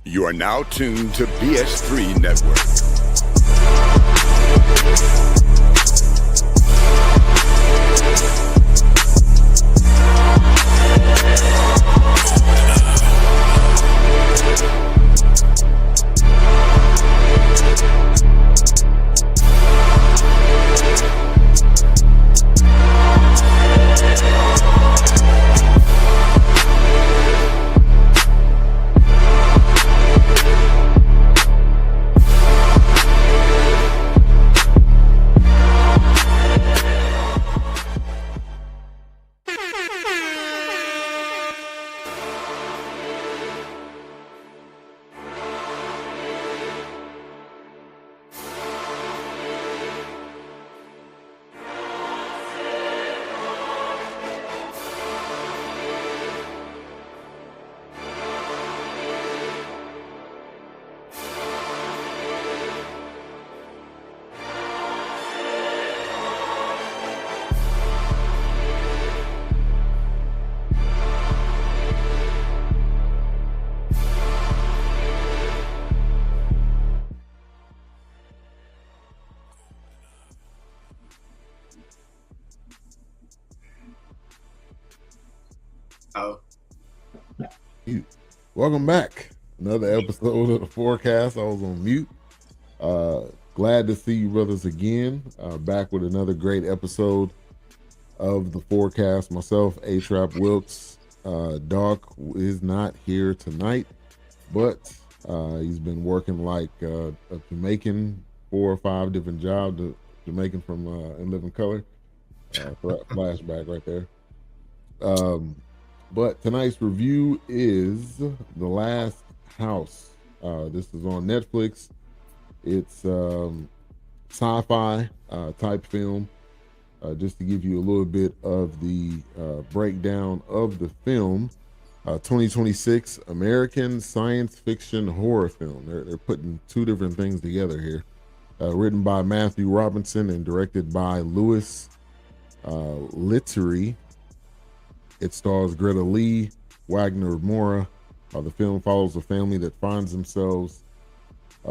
You are now tuned to BS3 Network. Welcome back. Another episode of the Fourcast. I was on mute. Glad to see you brothers again. Back with another great episode of the Fourcast. Myself, A-Trap Wilkes. Doc is not here tonight, but he's been working like a Jamaican, 4 or 5 different jobs. Jamaican from In Living Color. Flashback right there. But tonight's review is The Last House. This is on Netflix. It's sci-fi type film. Just to give you a little bit of the breakdown of the film, 2026 American science fiction horror film. They're putting 2 different things together here. Written by Matthew Robinson and directed by Louis Leterrier. It stars Greta Lee, Wagner, Moura. The film follows a family that finds themselves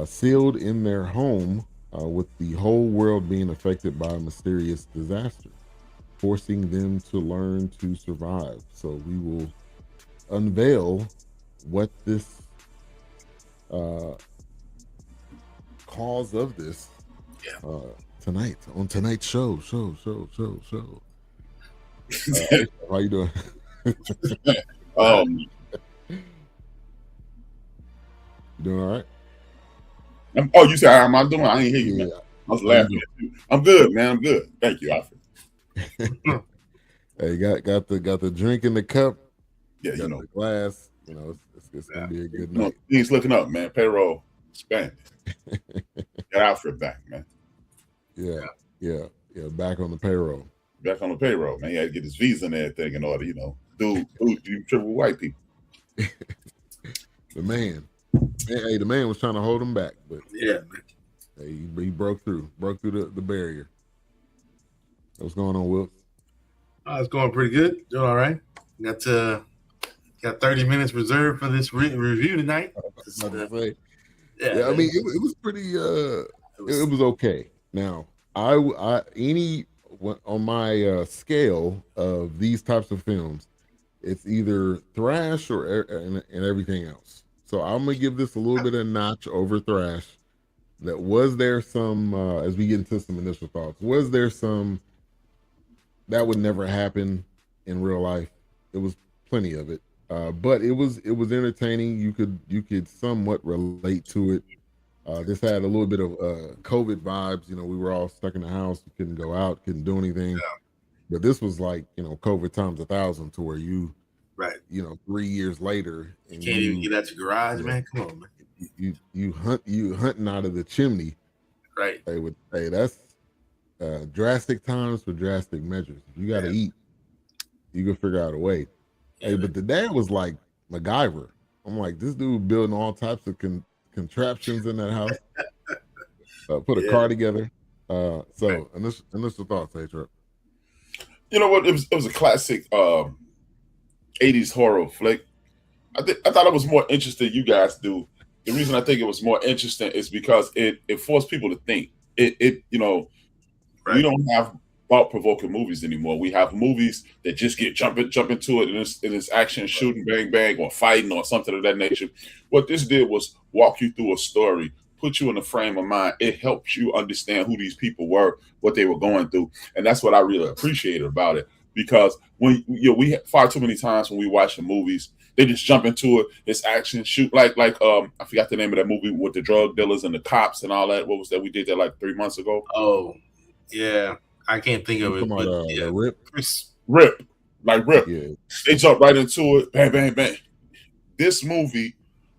sealed in their home with the whole world being affected by a mysterious disaster, forcing them to learn to survive. So we will unveil what this cause of this tonight on tonight's show. How you doing? You doing all right? You said how am I doing? I ain't hear you, man. I was laughing at you. I'm good, man. I'm good. Thank you, Alfred. Hey, got the drink in the cup. Yeah, got the glass. You know, it's gonna be a good night. Things looking up, man. Payroll expanded. Got Alfred back, man. Yeah. Back on the payroll. Back on the payroll, man. He had to get his visa and everything in order, Dude, you triple white people. The man was trying to hold him back, but yeah, hey, he broke through the barrier. What's going on, Will? It's going pretty good. Doing all right. Got 30 minutes reserved for this review tonight. I mean, it was pretty. It was okay. Now, on my scale of these types of films, it's either thrash and everything else. So I'm gonna give this a little bit of notch over thrash. Was there some as we get into some initial thoughts? Was there some that would never happen in real life? It was plenty of it, but it was entertaining. You could somewhat relate to it. This had a little bit of COVID vibes. We were all stuck in the house. We couldn't go out, couldn't do anything. Yeah. But this was like, COVID times 1,000 to where you, right? 3 years later, you can't even get out your garage, man. Come on, man. You hunting out of the chimney, right? That's drastic times for drastic measures. If you got to eat, you can figure out a way. Yeah, but the dad was like MacGyver. I'm like, this dude building all types of contraptions in that house. Put a car together. Initial thoughts, A-Trap. You know what? It was a classic 80s horror flick. I thought it was more interesting. You guys do the reason I think it was more interesting is because it forced people to think. It you know, we don't have thought-provoking movies anymore. We have movies that just jump into it, and it's action, shooting, bang, bang, or fighting, or something of that nature. What this did was walk you through a story, put you in a frame of mind. It helps you understand who these people were, what they were going through, and that's what I really appreciated about it. Because when we far too many times when we watch the movies, they just jump into it. It's action, shoot, like I forgot the name of that movie with the drug dealers and the cops and all that. What was that? We did that like 3 months ago. Oh, yeah. I can't think of it. But Rip. Yeah. They jump right into it. Bang, bang, bang. This movie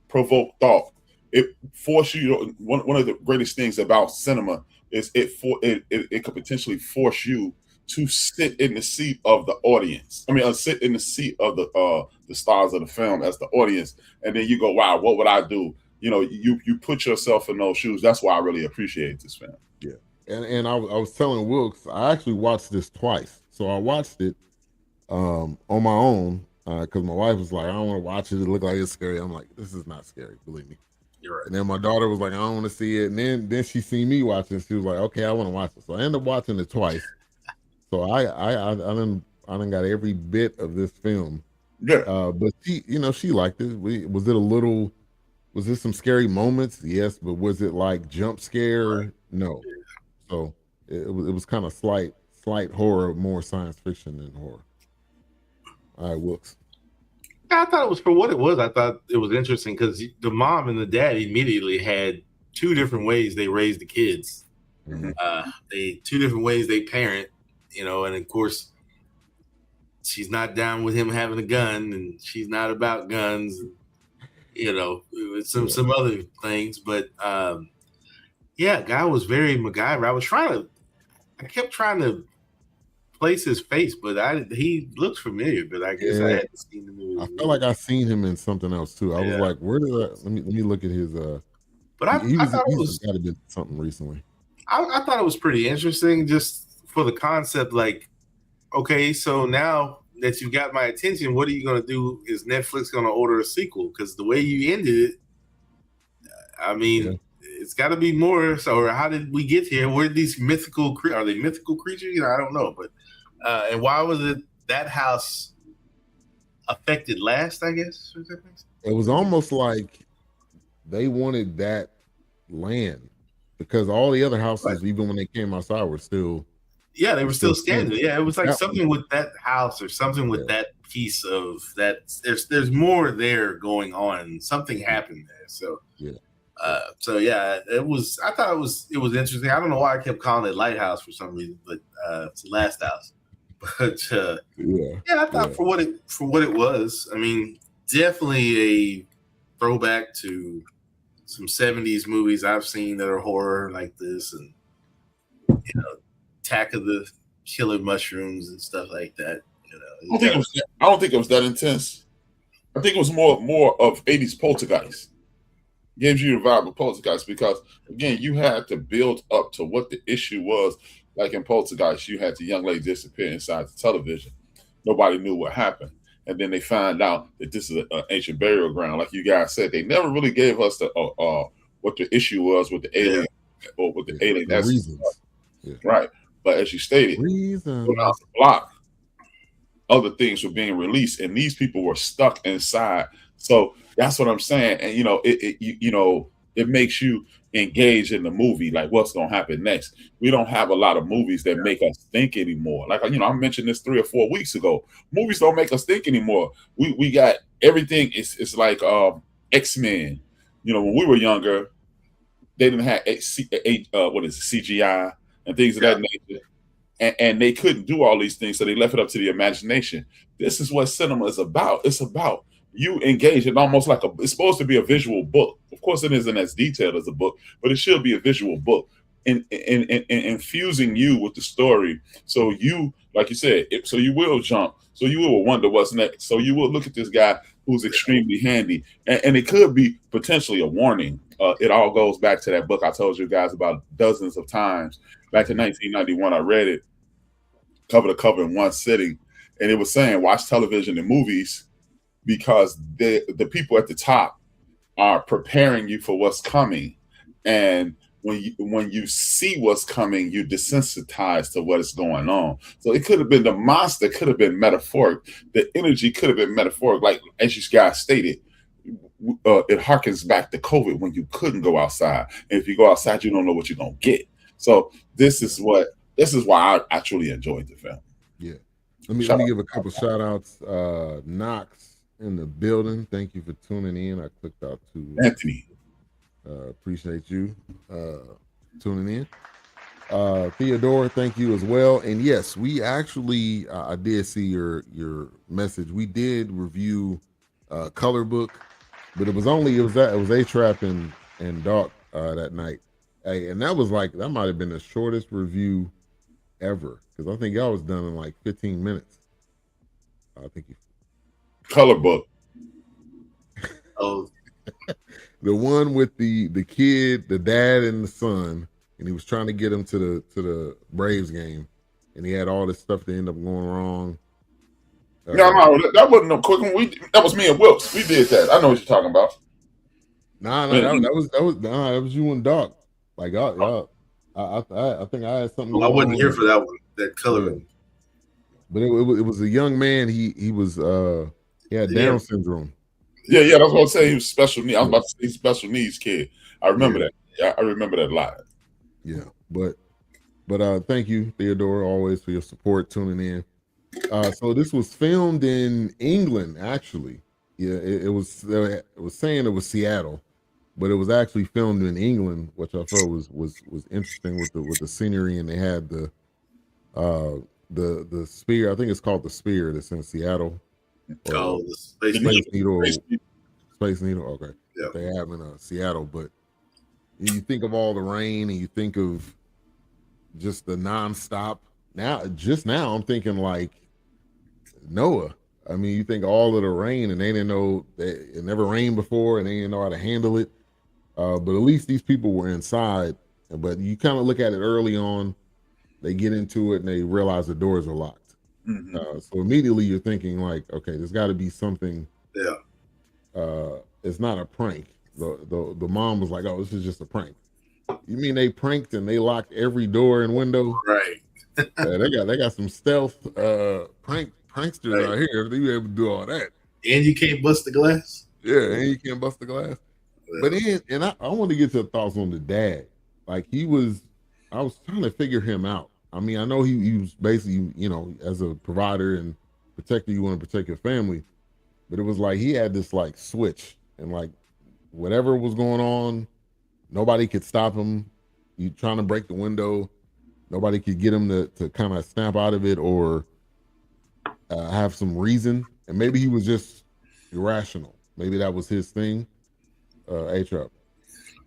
provoked thought. It forced you. One of the greatest things about cinema is it could potentially force you to sit in the seat of the audience. I mean, sit in the seat of the stars of the film as the audience, and then you go, "Wow, what would I do?" You know, you put yourself in those shoes. That's why I really appreciate this film. Yeah, and I was telling Wilkes, I actually watched this twice. So I watched it on my own because my wife was like, "I don't want to watch it. It looked like it's scary." I'm like, "This is not scary, believe me." You're right. And then my daughter was like, "I don't want to see it." And then she seen me watching. She was like, "Okay, I want to watch it." So I ended up watching it twice. So I done got every bit of this film. Yeah. But she liked it. Was there some scary moments? Yes, but was it like jump scare? Right. No. So it was kind of slight horror, more science fiction than horror. All right, Wilkes. I thought it was for what it was. I thought it was interesting because the mom and the dad immediately had two different ways they raised the kids. Mm-hmm. Two different ways they parent. And of course, she's not down with him having a gun, and she's not about guns, some other things. But guy was very MacGyver. I kept trying to place his face, but he looks familiar, but I guess I hadn't seen the movie. I felt like I seen him in something else too. I was like, where did let me look at his but I thought it was gotta be something recently. I thought it was pretty interesting just for the concept, like, okay, so now that you've got my attention, what are you going to do? Is Netflix going to order a sequel? Because the way you ended it, I mean, it's got to be more. So how did we get here? Where are these mythical creatures? Are they mythical creatures? I don't know. But and why was it that house affected last, I guess? It was almost like they wanted that land because all the other houses, even when they came outside, were still... Yeah, they were still standing. Yeah, it was like something with that house or something with that piece of that. There's more there going on. Something happened there. So it was. I thought it was interesting. I don't know why I kept calling it Lighthouse for some reason, but it's the Last House. But I thought for what it was. I mean, definitely a throwback to some 70s movies I've seen that are horror like this, and Attack of the Killer Mushrooms and stuff like that. I don't think it was that intense. I think it was more of 80s Poltergeist. Gives you the vibe of Poltergeist because again, you had to build up to what the issue was. Like in Poltergeist, you had the young lady disappear inside the television. Nobody knew what happened. And then they find out that this is an ancient burial ground. Like you guys said, they never really gave us the what the issue was with the alien or with the alien. That's reasons. Right. But as you stated, without the block, other things were being released, and these people were stuck inside. So that's what I'm saying. And it makes you engage in the movie, like what's going to happen next. We don't have a lot of movies that make us think anymore. Like I mentioned this 3 or 4 weeks ago. Movies don't make us think anymore. We got everything. It's like X-Men. When we were younger, they didn't have CGI. And things of that nature. And they couldn't do all these things, so they left it up to the imagination. This is what cinema is about. It's about you engage in almost like it's supposed to be a visual book. Of course, it isn't as detailed as a book, but it should be a visual book. And infusing you with the story. So you, like you said, so you will jump. So you will wonder what's next. So you will look at this guy who's extremely handy. And it could be potentially a warning. It all goes back to that book I told you guys about dozens of times. Back in 1991, I read it cover to cover in one sitting, and it was saying watch television and movies because the people at the top are preparing you for what's coming, and when you see what's coming, you desensitize to what is going on. So it could have been the monster, could have been metaphoric. The energy could have been metaphoric, like as you guys stated. It harkens back to COVID when you couldn't go outside, and if you go outside, you don't know what you're gonna get. So this is why I truly enjoyed the film. Yeah. Let me give a couple shout outs. Knox in the building. Thank you for tuning in. I clicked out to Anthony. Appreciate you tuning in. Theodore, thank you as well. And yes, we actually I did see your message. We did review Color Book, but it was A-Trap and Doc that night. Hey, and that might have been the shortest review ever, because I think y'all was done in like 15 minutes. I think Color Book. Oh, the one with the kid, the dad, and the son, and he was trying to get him to the Braves game, and he had all this stuff that ended up going wrong. No, that wasn't no quick one. That was me and Wilkes. We did that. I know what you're talking about. That was you and Doc. Like, I think I had something. I wasn't here for that one. That color. Yeah. But it was a young man. He had Down syndrome. Yeah, that's what I was saying. He was special needs. I was about to say special needs kid. I remember that. Yeah, I remember that a lot. Yeah, but thank you, Theodore, always for your support, tuning in. So this was filmed in England, actually. Yeah, it was saying it was Seattle, but it was actually filmed in England, which I thought was interesting with the scenery, and they had the spear. I think it's called the Spear that's in Seattle. The Space Needle. Okay, yeah. They have in Seattle, but you think of all the rain, and you think of just the nonstop. Now I'm thinking like Noah. I mean, you think all of the rain, and they didn't know that it never rained before, and they didn't know how to handle it. But at least these people were inside. But you kind of look at it early on. They get into it, and they realize the doors are locked. Mm-hmm. So immediately you're thinking like, okay, there's got to be something. Yeah. It's not a prank. The mom was like, oh, this is just a prank. You mean they pranked and they locked every door and window? Right. They got some stealth pranksters out here. They be able to do all that. And you can't bust the glass. Yeah, and you can't bust the glass. Yeah. But then, I want to get your thoughts on the dad. Like I was trying to figure him out. I mean, I know he was basically, as a provider and protector, you want to protect your family. But it was like he had this like switch, and like whatever was going on, nobody could stop him. You trying to break the window, nobody could get him to kind of snap out of it or have some reason. And maybe he was just irrational. Maybe that was his thing. A-Trap.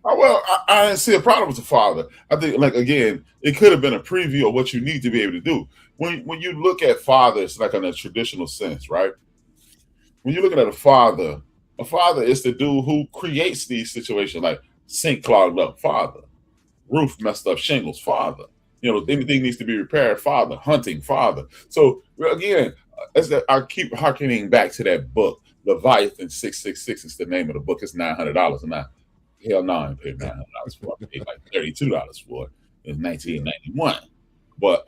Oh, well, I didn't see a problem with the father. I think, like, again, it could have been a preview of what you need to be able to do. When you look at fathers, like in a traditional sense, right? When you're looking at a father is the dude who creates these situations, like sink clogged up, father. Roof messed up, shingles, father. Anything needs to be repaired, father. Hunting, father. So, again, I keep harkening back to that book, Leviathan 666 is the name of the book. It's $900 and not. Hell no, I paid $900 for it. I paid like $32 for it in 1991. But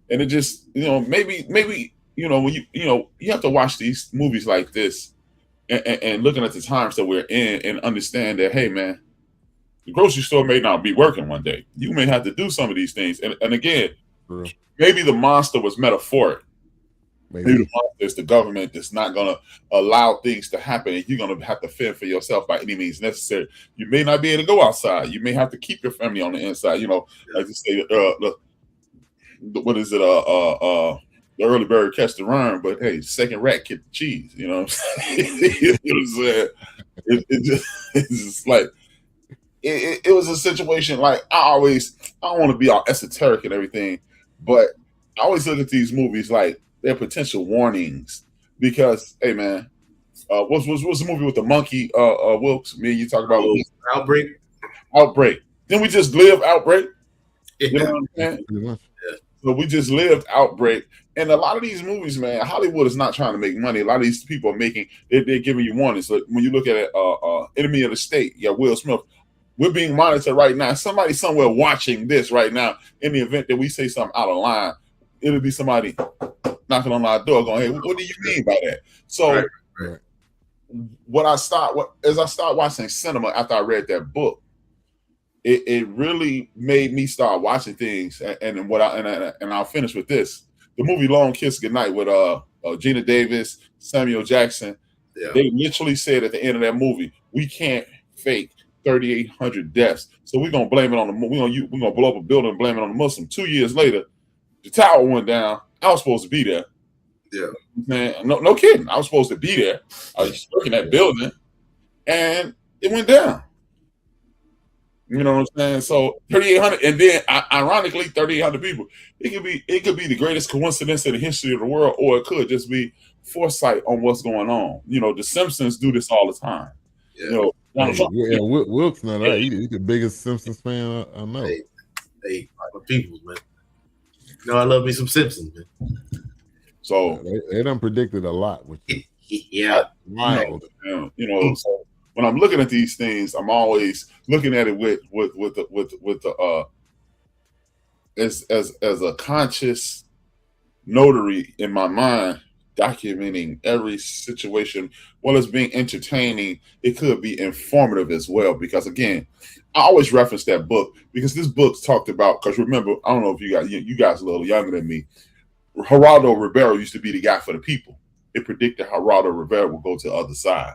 and it just maybe when you have to watch these movies like this and looking at the times that we're in and understand that, hey man, the grocery store may not be working one day. You may have to do some of these things. And again, maybe the monster was metaphoric. Maybe the monster is the government that's not going to allow things to happen, and you're going to have to fend for yourself by any means necessary. You may not be able to go outside. You may have to keep your family on the inside. Like you say, what is it? The early bird catch the worm, but hey, second rat get the cheese. You know what I'm saying? You know what I'm saying? It's just like it was a situation. Like I don't want to be all esoteric and everything, but I always look at these movies like they're potential warnings because, hey man, what's the movie with the monkey? Wilkes, me and you talk about Outbreak. Didn't we just live Outbreak? You know what I'm saying? So we just lived Outbreak, And a lot of these movies, man, Hollywood is not trying to make money. A lot of these people are making, they're giving you warnings. Like when you look at Enemy of the State, yeah, Will Smith, we're being monitored right now. Somebody somewhere watching this right now. In the event that we say something out of line, it'll be somebody knocking on our door going, hey, what do you mean by that? So Right. as I start watching cinema after I read that book, it really made me start watching things. And I'll finish with this. The movie Long Kiss Goodnight with Gina Davis, Samuel Jackson, they literally said at the end of that movie, we can't fake 3,800 deaths, so we're gonna blame it on we're gonna blow up a building and blame it on the Muslim. 2 years later, the tower went down. I was supposed to be there. Yeah, man, no kidding. I was supposed to be there. I was working that building, and it went down. You know what I'm saying? So 3,800, and then ironically, 3,800 people. It could be the greatest coincidence in the history of the world, or it could just be foresight on what's going on. You know, the Simpsons do this all the time. Yeah. You know, Wilkes not right. He's the biggest Simpsons fan I know. Hey, my people, man. You know, I love me some Simpsons, man. So they done predicted a lot with you. Yeah, wild. You know, so when I'm looking at these things, I'm always looking at it with the as a conscious notary in my mind, documenting every situation. While it's being entertaining, it could be informative as well. Because again, I always reference that book because this book talked about. Because remember, I don't know if you guys are a little younger than me. Geraldo Rivera used to be the guy for the people. It predicted Geraldo Rivera would go to the other side.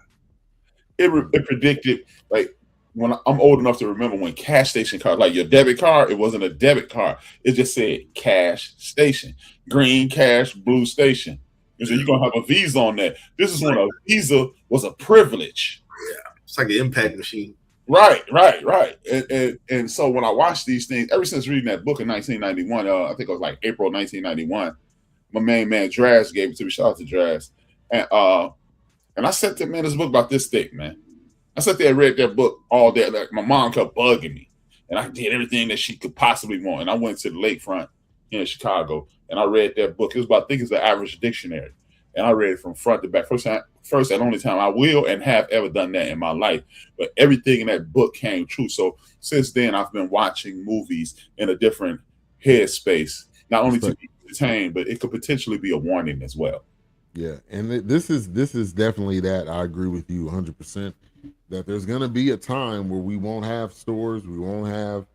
It predicted, like, when I'm old enough to remember when cash station card, like your debit card, it wasn't a debit card. It just said cash station, green cash, blue station. And so you're going to have a Visa on that. This is when a Visa was a privilege. Yeah, it's like an impact machine. Right. And so when I watch these things, ever since reading that book in 1991, I think it was like April 1991, my main man Draz gave it to me. Shout out to Draz. And I sat there, man, this book about this thick, man. I sat there and read that book all day. Like, my mom kept bugging me. And I did everything that she could possibly want. And I went to the lakefront here in Chicago, and I read that book. It was about, I think it's the average dictionary. And I read it from front to back. First and only time I will and have ever done that in my life. But everything in that book came true. So since then, I've been watching movies in a different headspace, not only to be entertained, but it could potentially be a warning as well. Yeah, and this is definitely that. I agree with you 100%. That there's gonna be a time where we won't have stores, we won't have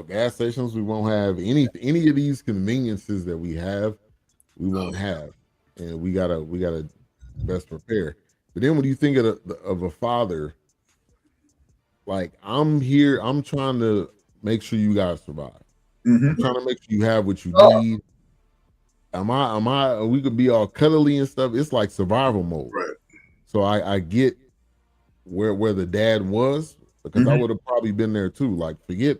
gas stations, we won't have any of these conveniences that we have, we won't have, and we gotta best prepare. But then when you think of a father, like, I'm here, I'm trying to make sure you guys survive. Mm-hmm. I'm trying to make sure you have what you need. We could be all cuddly and stuff. It's like survival mode. Right. So I get where the dad was, because I would have probably been there too. Like, forget,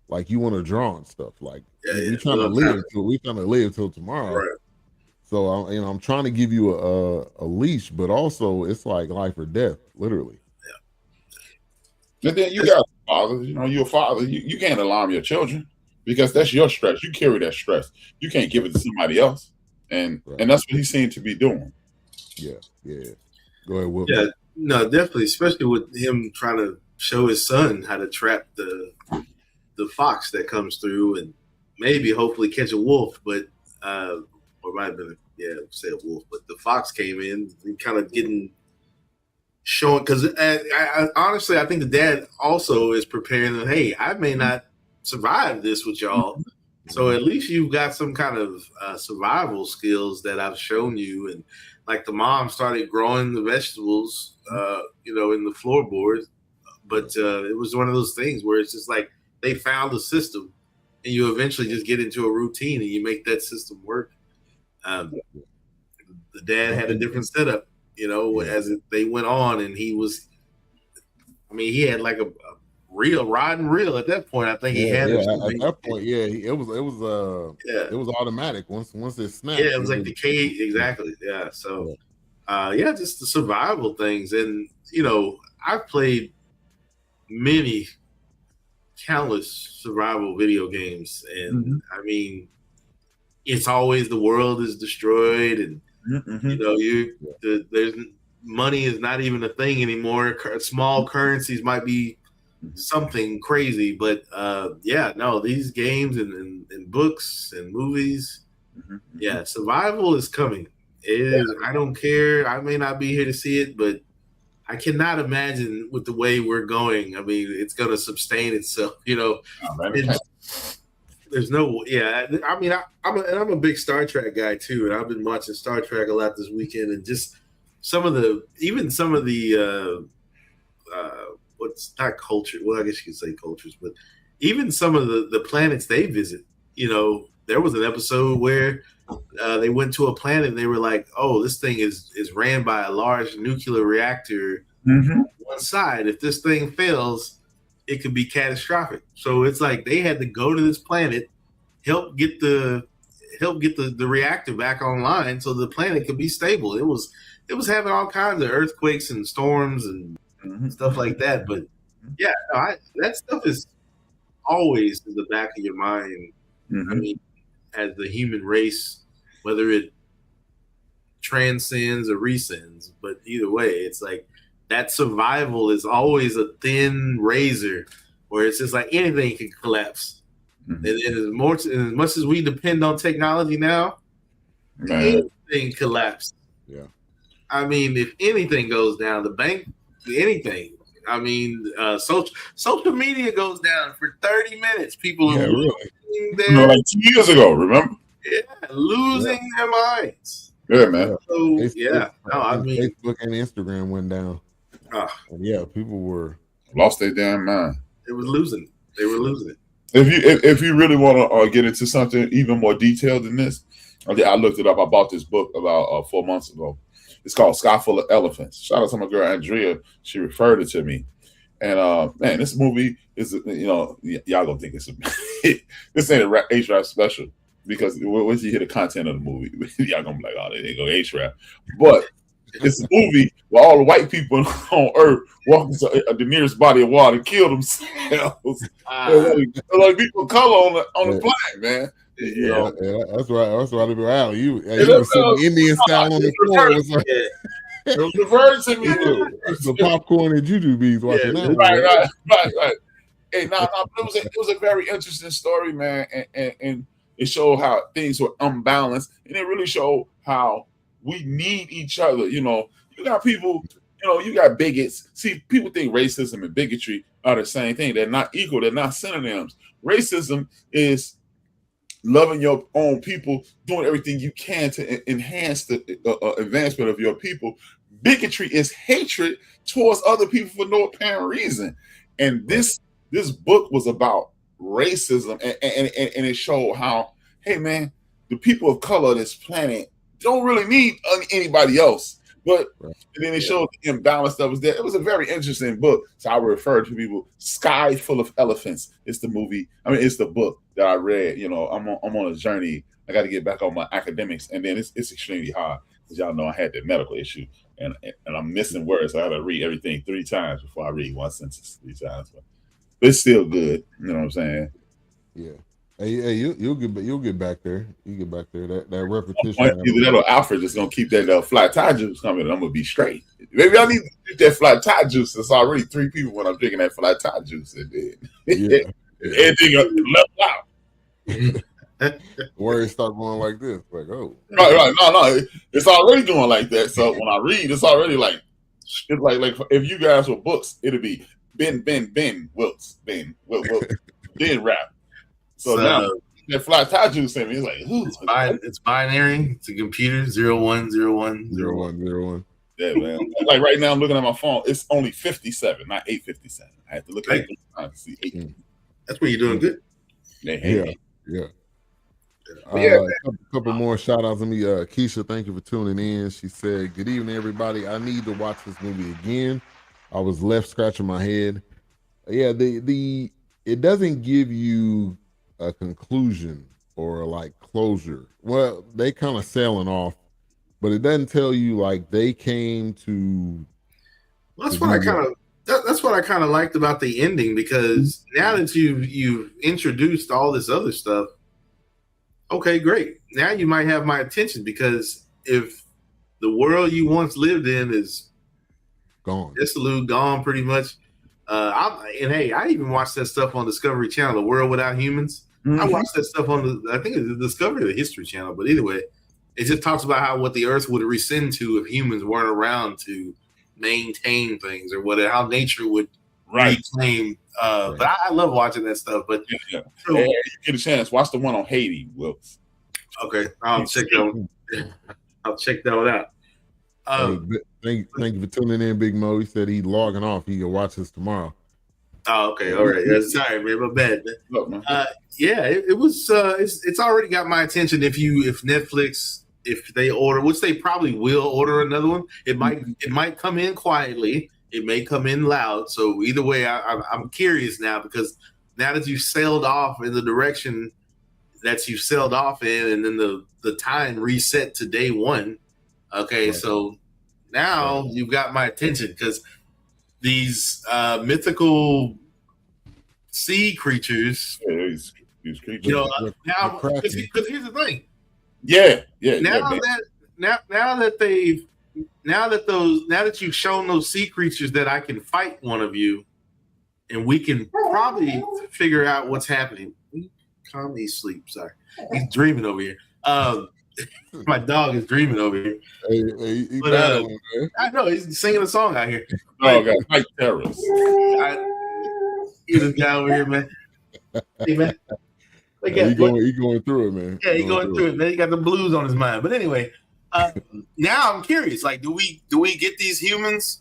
like, you want to draw and stuff. Like, we're trying to live till tomorrow. Right. So I'm trying to give you a leash, but also it's like life or death, literally. Yeah. And then you got a father. You know, you're a father. You can't alarm your children because that's your stress. You carry that stress. You can't give it to somebody else, and that's what he seemed to be doing. Yeah. Go ahead, Will. Yeah. No, definitely, especially with him trying to show his son how to trap the fox that comes through and maybe hopefully catch a wolf, but or might have been say a wolf, but the fox came in and kind of showing, because I honestly, I think the dad also is preparing them. Hey, I may not survive this with y'all, so at least you've got some kind of survival skills that I've shown you. And like the mom started growing the vegetables, in the floorboards. But it was one of those things where it's just like they found a system, and you eventually just get into a routine and you make that system work. The dad had a different setup, as they went on, and he had like a rod and reel at that point. I think he had at that point. Yeah, it was automatic once it snapped. Yeah, it was like the cage, exactly. Yeah, so just the survival things, and I've played countless survival video games, and I mean, it's always the world is destroyed, and there's money is not even a thing anymore. Small currencies might be something crazy, but these games and books and movies, survival is coming. It is. I don't care. I may not be here to see it, but I cannot imagine with the way we're going. I mean, it's going to sustain itself. There's no. Yeah. I mean, I'm a big Star Trek guy too, and I've been watching Star Trek a lot this weekend, and just some of the what's not culture. Well, I guess you could say cultures, but even some of the planets they visit. There was an episode where they went to a planet and they were like, "Oh, this thing is ran by a large nuclear reactor on one side. If this thing fails, it could be catastrophic." So it's like they had to go to this planet, help get the reactor back online so the planet could be stable. It was having all kinds of earthquakes and storms and stuff like that. But that stuff is always in the back of your mind. I mean, as the human race, whether it transcends or rescinds, but either way, it's like that survival is always a thin razor where it's just like anything can collapse. And as much as we depend on technology now, anything collapses. Yeah. I mean, if anything goes down, the bank, anything. I mean, social media goes down for 30 minutes. People are like 2 years ago, remember? Yeah, losing their minds. Yeah, man. So, Facebook and Instagram went down. And people were lost their damn mind. They were losing. They were losing it. If you really want to get into something even more detailed than this, I looked it up. I bought this book about 4 months ago. It's called Sky Full of Elephants. Shout out to my girl Andrea. She referred it to me. And man, this movie is, y'all gonna think it's this ain't a H-Rap special, because once you hear the content of the movie, y'all gonna be like, oh, they go H-Rap. But it's a movie where all the white people on Earth walk into the nearest body of water and kill themselves. Like people of color on the planet, man. That's right. That's why they be out. You were sitting Indian style on the floor. It was like, it was diverted to me. The popcorn and juju bees watching that. Right. Hey, but it was a very interesting story, man, and it showed how things were unbalanced, and it really showed how we need each other. You got people, you got bigots. See, people think racism and bigotry are the same thing. They're not equal. They're not synonyms. Racism is loving your own people, doing everything you can to enhance the advancement of your people. Bigotry is hatred towards other people for no apparent reason. And this book was about racism, and it showed how, hey man, the people of color on this planet don't really need anybody else. But and then it showed the imbalance that was there. It was a very interesting book. So I would refer to people. Sky Full of Elephants. It's the movie. It's the book that I read. I'm on a journey. I got to get back on my academics, and then it's extremely hard, because y'all know I had that medical issue, and I'm missing words. I had to read everything 3 times before I read one sentence 3 times. But it's still good. You know what I'm saying? Yeah. Hey, you'll get back there. You get back there. That repetition. Either that or Alfred is gonna keep that flat tie juice coming, and I'm gonna be straight. Maybe I need to drink that flat tie juice. It's already 3 people when I'm drinking that flat tie juice, and then everything left out. Words start going like this, like right. No, it's already going like that. So when I read, it's already like it's like if you guys were books, it'd be Ben Wilts, Wilt, then rap. So now that flat tie juice in me, it's like, it's binary. It's a computer, 010101. 0101. Yeah, man. Like right now, I'm looking at my phone. It's only 57, not 857. I had to look at it to see 8. That's where you're doing good. Yeah. A couple more shout outs to me. Keisha, thank you for tuning in. She said, "Good evening, everybody. I need to watch this movie again. I was left scratching my head." Yeah, it doesn't give you a conclusion or like closure. Well, they kind of sailing off, but it doesn't tell you like they came to. That's what I kind of liked about the ending, because now that you've introduced all this other stuff, Okay, great. Now you might have my attention because if the world you once lived in is Gone. dissolute, gone pretty much. I even watched that stuff on Discovery Channel, The World Without I watched that stuff on I think it's the Discovery or the History Channel. But anyway, it just talks about how what the Earth would rescind to if humans weren't around to maintain things or whatever, how nature would reclaim. But I love watching that stuff. But So, hey, you get a chance, watch the one on Haiti, Wilkes. Okay, I'll check that one out. Thank you for tuning in, Big Mo. He said he's logging off. He can watch this tomorrow. Oh, okay, all right. Yeah, sorry, man. My bad. Look, man. It was. It's already got my attention. If Netflix, if they order, which they probably will order another one, it might come in quietly. It may come in loud. So either way, I'm curious now because now that you've sailed off in the direction that you sailed off in, and then the time reset to day one. Okay, so now you've got my attention because these mythical sea creatures. Yeah, these creatures. You know, now because here's the thing. Yeah. Now that you've shown those sea creatures that I can fight one of you, and we can probably figure out what's happening. Calm me sleep. Sorry, he's dreaming over here. My dog is dreaming over here. I know he's singing a song out here. Oh, God, fight terrorists. Get this guy over here, man. Hey, man. He going through it, man. Yeah, he's going through it, man. He got the blues on his mind. But anyway, now I'm curious. Like, do we get these humans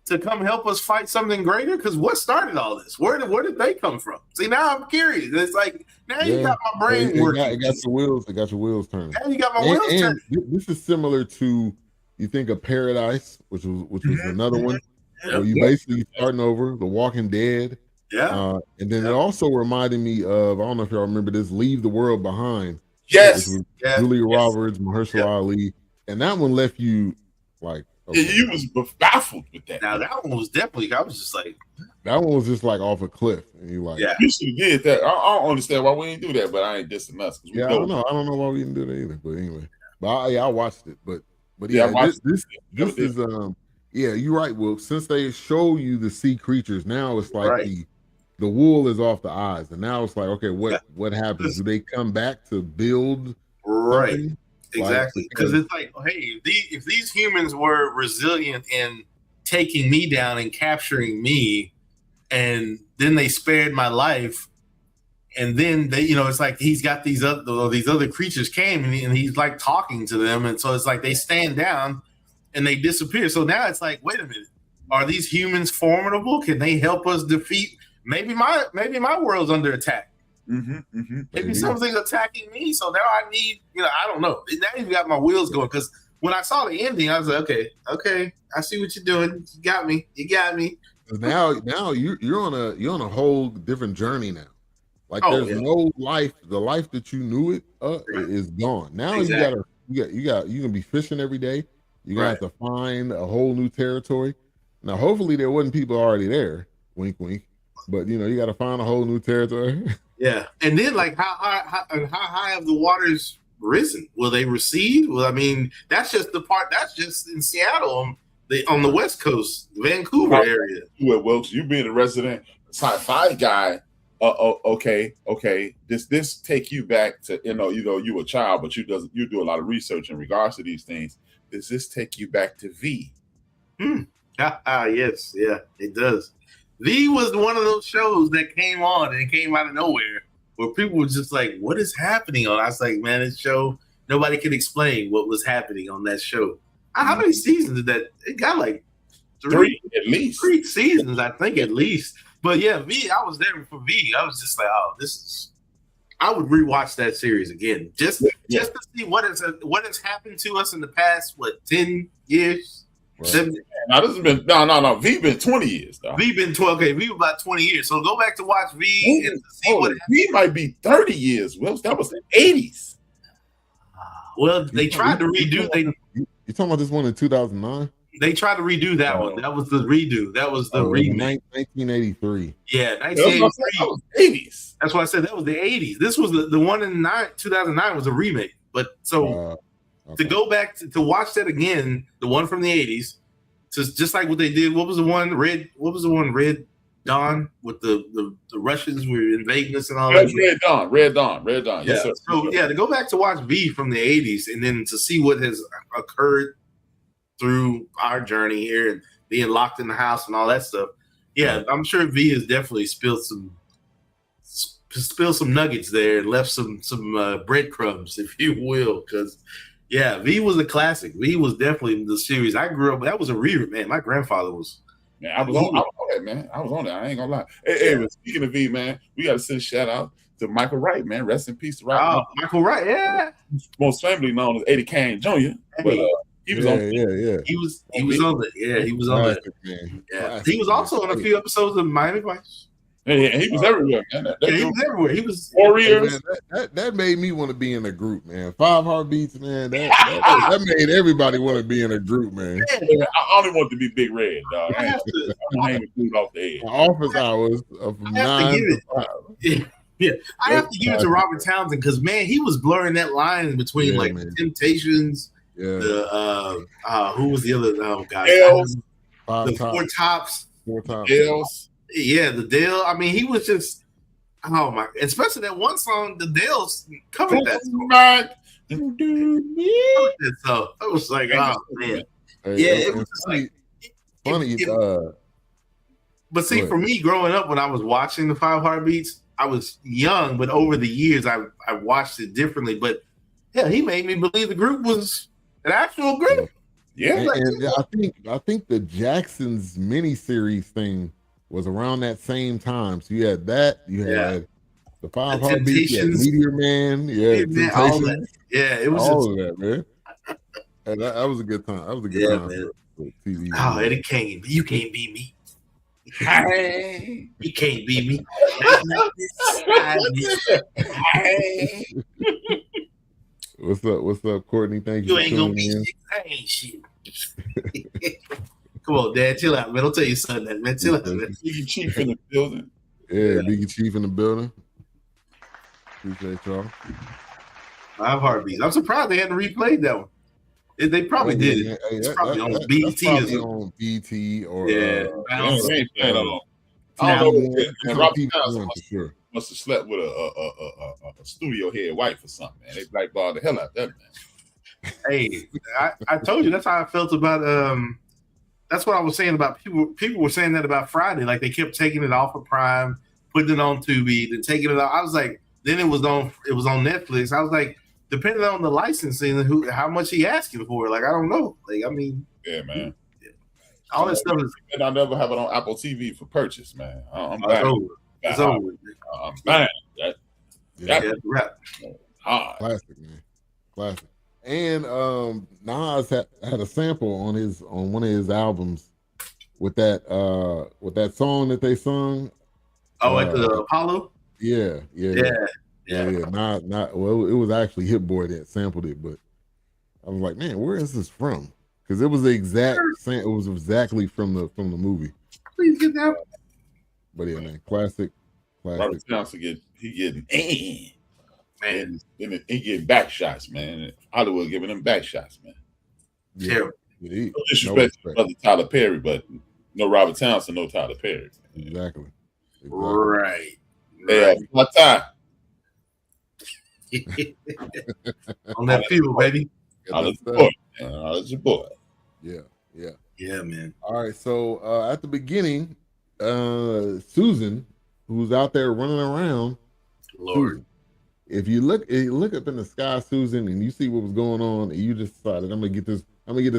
to come help us fight something greater? Because what started all this? Where did they come from? See, now I'm curious. It's like now you got my brain working. It got your wheels. It got your wheels turning. Now you got my wheels turning. This is similar to you think of Paradise, which was another one. Where you basically starting over, The Walking Dead. Yeah. And then it also reminded me of, I don't know if y'all remember this, Leave the World Behind. Yes. Julia Roberts, Mahershala Ali. And that one left you like, okay. Yeah, you was baffled with that. Now that one was definitely, I was just like, that one was just like off a cliff. And you like, you should have did that. I don't understand why we didn't do that, but I ain't dissing us. I don't know. I don't know why we didn't do that either. But anyway, I watched it. But this is you're right, Will. Since they show you the sea creatures, now it's like the wool is off the eyes, and now it's like, okay, what happens? Do they come back to build? Right. Something? Exactly. Because it's like, hey, if these humans were resilient in taking me down and capturing me, and then they spared my life, and then they, it's like he's got these other creatures came and he's like talking to them, and so it's like they stand down and they disappear. So now it's like, wait a minute, are these humans formidable? Can they help us defeat? Maybe my world's under attack. Maybe something's attacking me. So now I need, I don't know. Now you've got my wheels going, because when I saw the ending, I was like, okay, I see what you're doing. You got me. Now you're on a whole different journey now. Like there's no life. The life that you knew it is gone. Now you can be fishing every day. You're gonna have to find a whole new territory. Now, hopefully there wasn't people already there. Wink, wink. But you got to find a whole new territory. Yeah, and then like how high have the waters risen? Will they recede? Well, I mean, that's just the part. That's just in Seattle, on the West Coast, Vancouver area. Well, Wilkes, you being a resident sci-fi guy, okay. This take you back to you a child, but you do a lot of research in regards to these things. Does this take you back to V? Yes, yeah, it does. V was one of those shows that came on and came out of nowhere, where people were just like, "What is happening?" I was like, "Man, this show, nobody could explain what was happening on that show." How many seasons did that? It got like three at least. 3 seasons, I think, at least. But yeah, V, I was there for V. I was just like, "Oh, this is." I would rewatch that series again just to see what has happened to us in the past 10 years. Right. Now this has been no. V been 20 years though. V been 12. Okay, V about 20 years. So go back to watch V and see what V might be 30 years. Well, that was the 80s. Well, they tried to redo. You talking about this one in 2009? They tried to redo that one. That was the redo. That was the remake. 1983. Yeah, 1983. That was 80s. That's why I said that was the 80s. This was the one in 2009 was a remake. But so to go back to watch that again, the one from the 80s, just like what they did. What was the one? Red Dawn with the Russians were invading us and all that. Red Dawn. Yeah. Yes, sir. So to go back to watch V from the 80s and then to see what has occurred through our journey here and being locked in the house and all that stuff. Yeah, I'm sure V has definitely spilled some nuggets there and left some breadcrumbs, if you will, because V was a classic. V was definitely the series I grew up. That was a rerun, man. My grandfather was. Man, I was on that, man. I was on that. I ain't gonna lie. Hey, speaking of V, man, we got to send a shout out to Michael Wright, man. Rest in peace to Wright. Oh, Michael Wright, yeah. Most famously known as Eddie Kane Jr. But he was on. Yeah. He was on it. Yeah, he was on it. Yeah, he was also on a few episodes of Miami Vice. Yeah, he was everywhere, man. He was everywhere. He was Warriors. Man, that made me want to be in a group, man. 5 Heartbeats, man. That made everybody want to be in a group, man. I only want to be Big Red, dog. I ain't food off the edge. Office hours of 9 to 5. Yeah, I have to give it to Robert Townsend because man, he was blurring that line between the Temptations. Yeah. Who was the other? Oh God, the Four Tops. Dales. Yeah, the Dale. I mean, he was just especially that one song, the Dales covered that song. So I was like, oh man, it was just funny. But see, for me, growing up when I was watching the 5 Heartbeats, I was young, but over the years, I watched it differently. But yeah, he made me believe the group was an actual group. Yeah, and I think the Jacksons miniseries thing was around that same time. So you had that, you had the 5 Heartbeats, Meteor Man, all that. Yeah, it was all of that, man. And that was a good time. That was a good time for TV. Oh, Eddie Kane, you can't beat me. Hey, you can't beat me. What's up, Courtney? Thank you. You ain't gonna be shit. I ain't shit. Come on, Dad, chill out, man. Don't tell you something, man. Chill out, man. Biggie Chief in the building. Yeah, Biggie Chief in the building. Appreciate y'all. 5 Heartbeats. I'm surprised they hadn't replayed that one. They probably did it. It's probably on BT. Probably on BT or I don't know. Robert Townsend must have slept with a studio head wife or something, man. They blackballed the hell out of that, man. Hey, I told you that's how I felt about that's what I was saying about people were saying that about Friday. Like they kept taking it off of Prime, putting it on Tubi, then taking it off. I was like, then it was on Netflix. I was like, depending on the licensing and how much he asking for, like I don't know. Like I mean, yeah, man. All that stuff is. And I'll never have it on Apple TV for purchase, man. I'm back. It's over. I'm back. Classic, man. Classic. And Nas had a sample on one of his albums with that song that they sung. Oh, at the Apollo? Yeah. Not well, it was actually Hit Boy that sampled it, but I was like, man, where is this from? Because it was the exact same. It was exactly from the movie. Please get that. But yeah, man, classic. Robert Townsend he getting man, he getting back shots, man. Hollywood giving him back shots, man. Yeah. No disrespect to brother Tyler Perry, but no Robert Townsend, no Tyler Perry. Exactly. Right. Yeah, my time. On that field, baby. That's your boy. Yeah, man. All right, so at the beginning, Susan, who's out there running around, Lord. Susan, if you look up in the sky, Susan, and you see what was going on, and you just decided, I'm gonna get this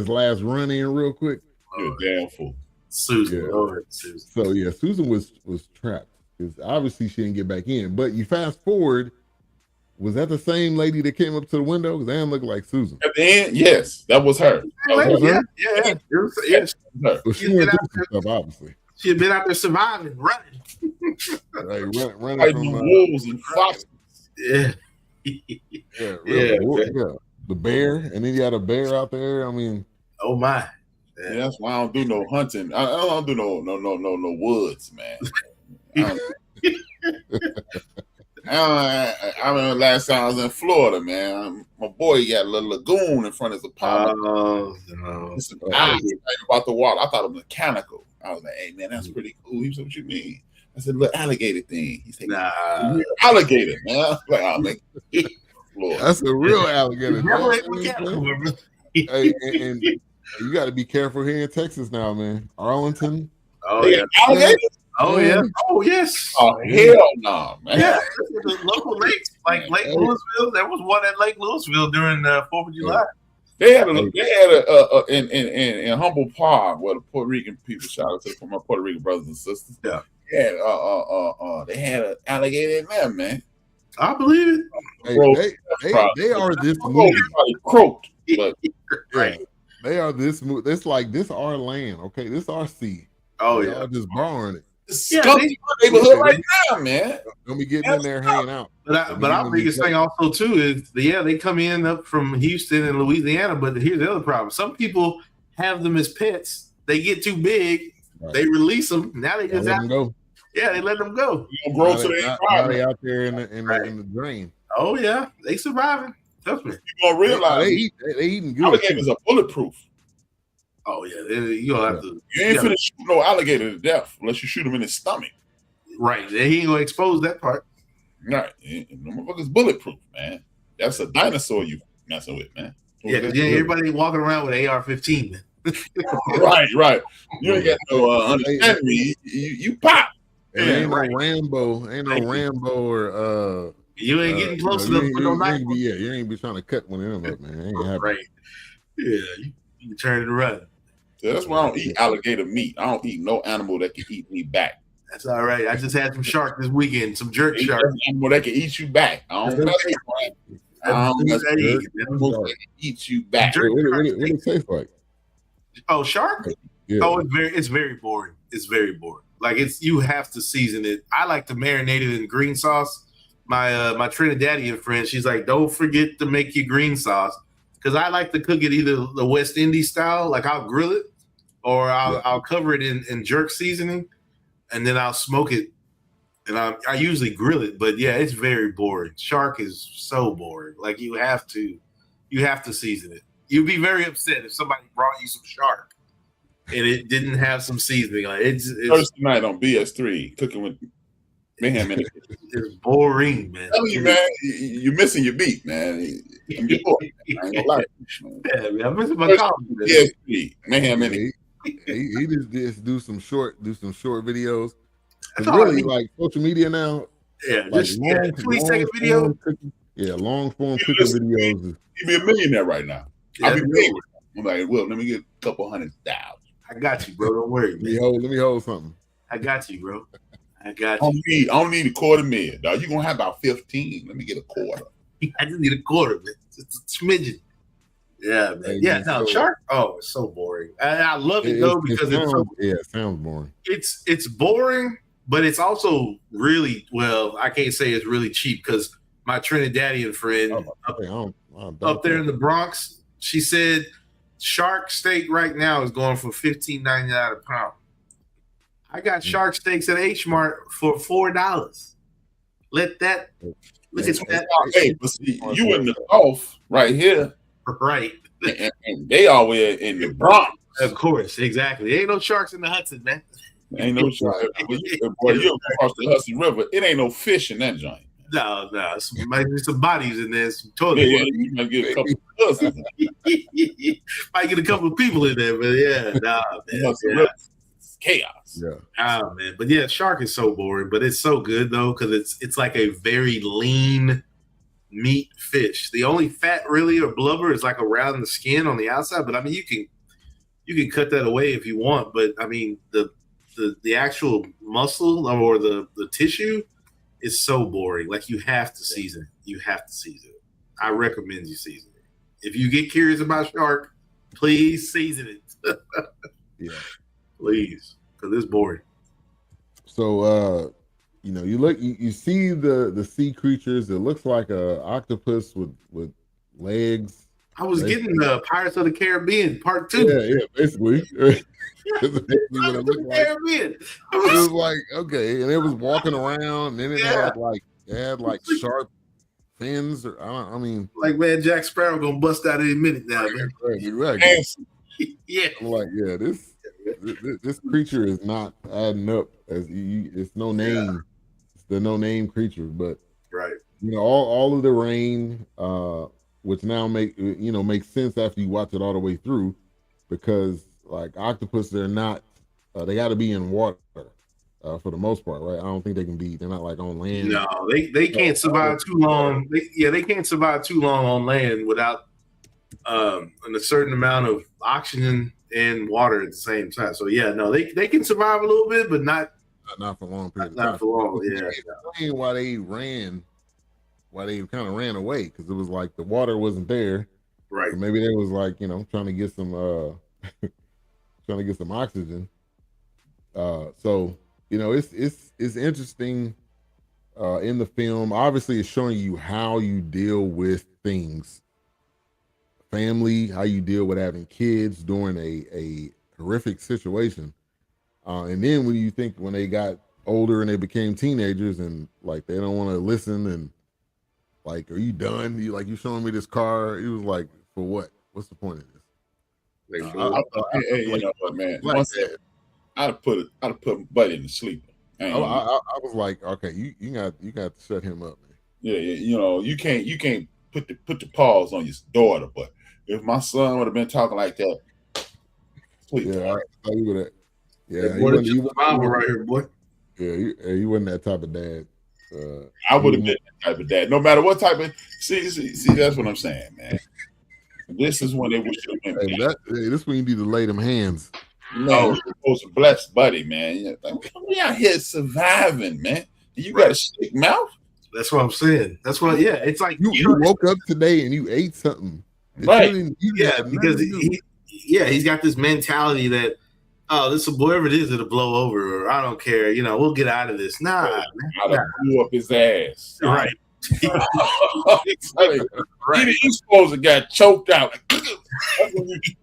last run in real quick. You're damn fool, Susan. Yeah. Lord, Susan. So yeah, Susan was trapped because obviously she didn't get back in. But you fast forward. Was that the same lady that came up to the window? Because that looked like Susan. At the end, yes, that was her. Yeah. Well, she went through stuff, obviously. She had been out there surviving, running. running from wolves and foxes. Yeah. The bear, and then you had a bear out there. I mean, oh my. Yeah, that's why I don't do no hunting. I don't do no woods, man. I remember last time I was in Florida, man. My boy got a little lagoon in front of his apartment. Oh no! I was about the water. I thought it was mechanical. I was like, "Hey, man, that's pretty cool." He said, "What you mean?" I said, "Little alligator thing." He said, Nah, alligator, man. I was like, "Oh, man." That's a real alligator. Hey, and you got to be careful here in Texas now, man. Arlington. Oh yeah, alligators. Oh yeah. Oh yes. Oh hell no, man. Yeah, the local lakes like Lake Louisville. There was one at Lake Louisville during the 4th of July. They had in Humble Park where the Puerto Rican people, shout out to my Puerto Rican brothers and sisters. Yeah. They had an alligator in there, man. I believe it. They are this movie. Croaked, but right. They are this movie. It's like this our land, okay? This our sea. Oh Y'all just borrowing it. Yeah, neighborhood right now, man. Don't be getting in there hanging out. But our biggest thing also too is they come in up from Houston and Louisiana. But here's the other problem: some people have them as pets. They get too big, they release them. Now they just let them go. Yeah, they let them go. Grow to their environment. They out there in the drain. Oh yeah, they surviving. Trust me. You gonna realize they eating good. Alligators are bulletproof. Oh yeah, you don't have to. You ain't finna shoot no alligator to death unless you shoot him in his stomach. Right, he ain't gonna expose that part. Right, no motherfucker's bulletproof, man. That's a dinosaur you messing with, man. Yeah, everybody walking around with AR-15, man. right. You ain't got no understanding me. You pop. Ain't no Rambo or you ain't getting close enough with no knife. You ain't be trying to cut one of them up, man. Ain't happening. Right. Yeah, you can turn it around. So that's why I don't eat alligator meat. I don't eat no animal that can eat me back. That's all right. I just had some shark this weekend, some jerk shark. Animal that can eat you back. I don't know. Eat you back. What it taste like? Oh, shark? Yeah. Oh, it's very boring. It's very boring. Like you have to season it. I like to marinate it in green sauce. My Trinidadian friend, she's like, don't forget to make your green sauce. Because I like to cook it either the West Indies style, like I'll grill it, or I'll cover it in jerk seasoning, and then I'll smoke it. And I usually grill it, but yeah, it's very boring. Shark is so boring. Like you have to season it. You'd be very upset if somebody brought you some shark and it didn't have some seasoning. Like it's Thursday night on BS3, cooking with Mayhem in it. It's boring, man. I'm telling you, man, you're missing your beat, man. I ain't gonna lie. Yeah, man, I'm missing my coffee. BS3, Mayhem in it. He just do some short videos. Really, like social media now. Yeah, like just 20-second video. Long form cooking videos. He'd be a millionaire right now. Yeah, I'll be paid. I'm like, well, let me get a couple $100,000. I got you, bro. Don't worry, man. Let me hold something. I got you, bro. I got you. I don't need $250,000, dog. You're gonna have about 15. Let me get a quarter. I just need a quarter, man. It's a smidgen. Yeah, man. No, shark. Oh, it's so boring. I love it though because it sounds boring. It's boring, but it's also really I can't say it's really cheap because my Trinidadian friend up there in the Bronx, she said shark steak right now is going for $15.99 a pound. I got shark steaks at H Mart for $4. Look at that. Hey, but see, you in the Gulf right here. Right. And they all way in the Bronx. Of course, exactly. There ain't no sharks in the Hudson, man. Ain't no sharks. Boy, you across the Hudson River, it ain't no fish in that joint. No. Might be some bodies in there, some toilet. Yeah, you might get a couple of cousins. Might get a couple of people in there, but man. Chaos. Yeah. Man. But yeah, shark is so boring, but it's so good though, because it's like a very lean meat fish. The only fat really or blubber is like around the skin on the outside, but I mean you can cut that away if you want, but I mean the actual muscle or the tissue is so boring. Like you have to season it. I recommend you season it. If you get curious about shark, please season it. Yeah. Please, because it's boring. So you see the sea creatures. It looks like a octopus with legs I was getting the Pirates of the Caribbean Part 2. Yeah, basically. That's basically what it looked like. Caribbean. It was like, okay, and it was walking around, and then it had like sharp fins. Or I mean, like, man, Jack Sparrow gonna bust out any minute now, man. Right, exactly. Yeah. I'm like, yeah, this creature is not adding up as it's no name. Yeah. It's the no name creature, but right. All of the rain, which now makes sense after you watch it all the way through, because like octopus, they're not. They got to be in water for the most part, right? I don't think they're not like on land. No, they can't survive too long. They can't survive too long on land without a certain amount of oxygen and water at the same time. So yeah, no, they can survive a little bit, but not for a long period. Not for long. Yeah. Why they kind of ran away, because it was like the water wasn't there. Right. So maybe they was like trying to get some oxygen. So it's interesting in the film. Obviously, it's showing you how you deal with things, family, how you deal with having kids during a horrific situation, and then when they got older and they became teenagers and like they don't want to listen and like, are you done? You showing me this car? He was like, for what? What's the point of this? You know what, man? I'd put Buddy in the sleeper. I was like, okay, you got to shut him up, man. Yeah, you can't put the pause on your daughter, but if my son would have been talking like that, please. Yeah, he would have. Yeah, he wasn't right here, boy. Yeah, he wasn't that type of dad. I would have been that type of dad, no matter what type of. See, that's what I'm saying, man. This is when they wish to have been. This is when you need to lay them hands. No, you're supposed to bless Buddy, man. We out here surviving, man. You got a stick mouth. That's what I'm saying. That's what. Yeah, it's like you woke up today and you ate something, right? Because he's got this mentality that, oh, this whatever it is, it'll blow over, or I don't care. We'll get out of this. Nah, man. I'd have blew up his ass. Right. Right. He's supposed to got choked out.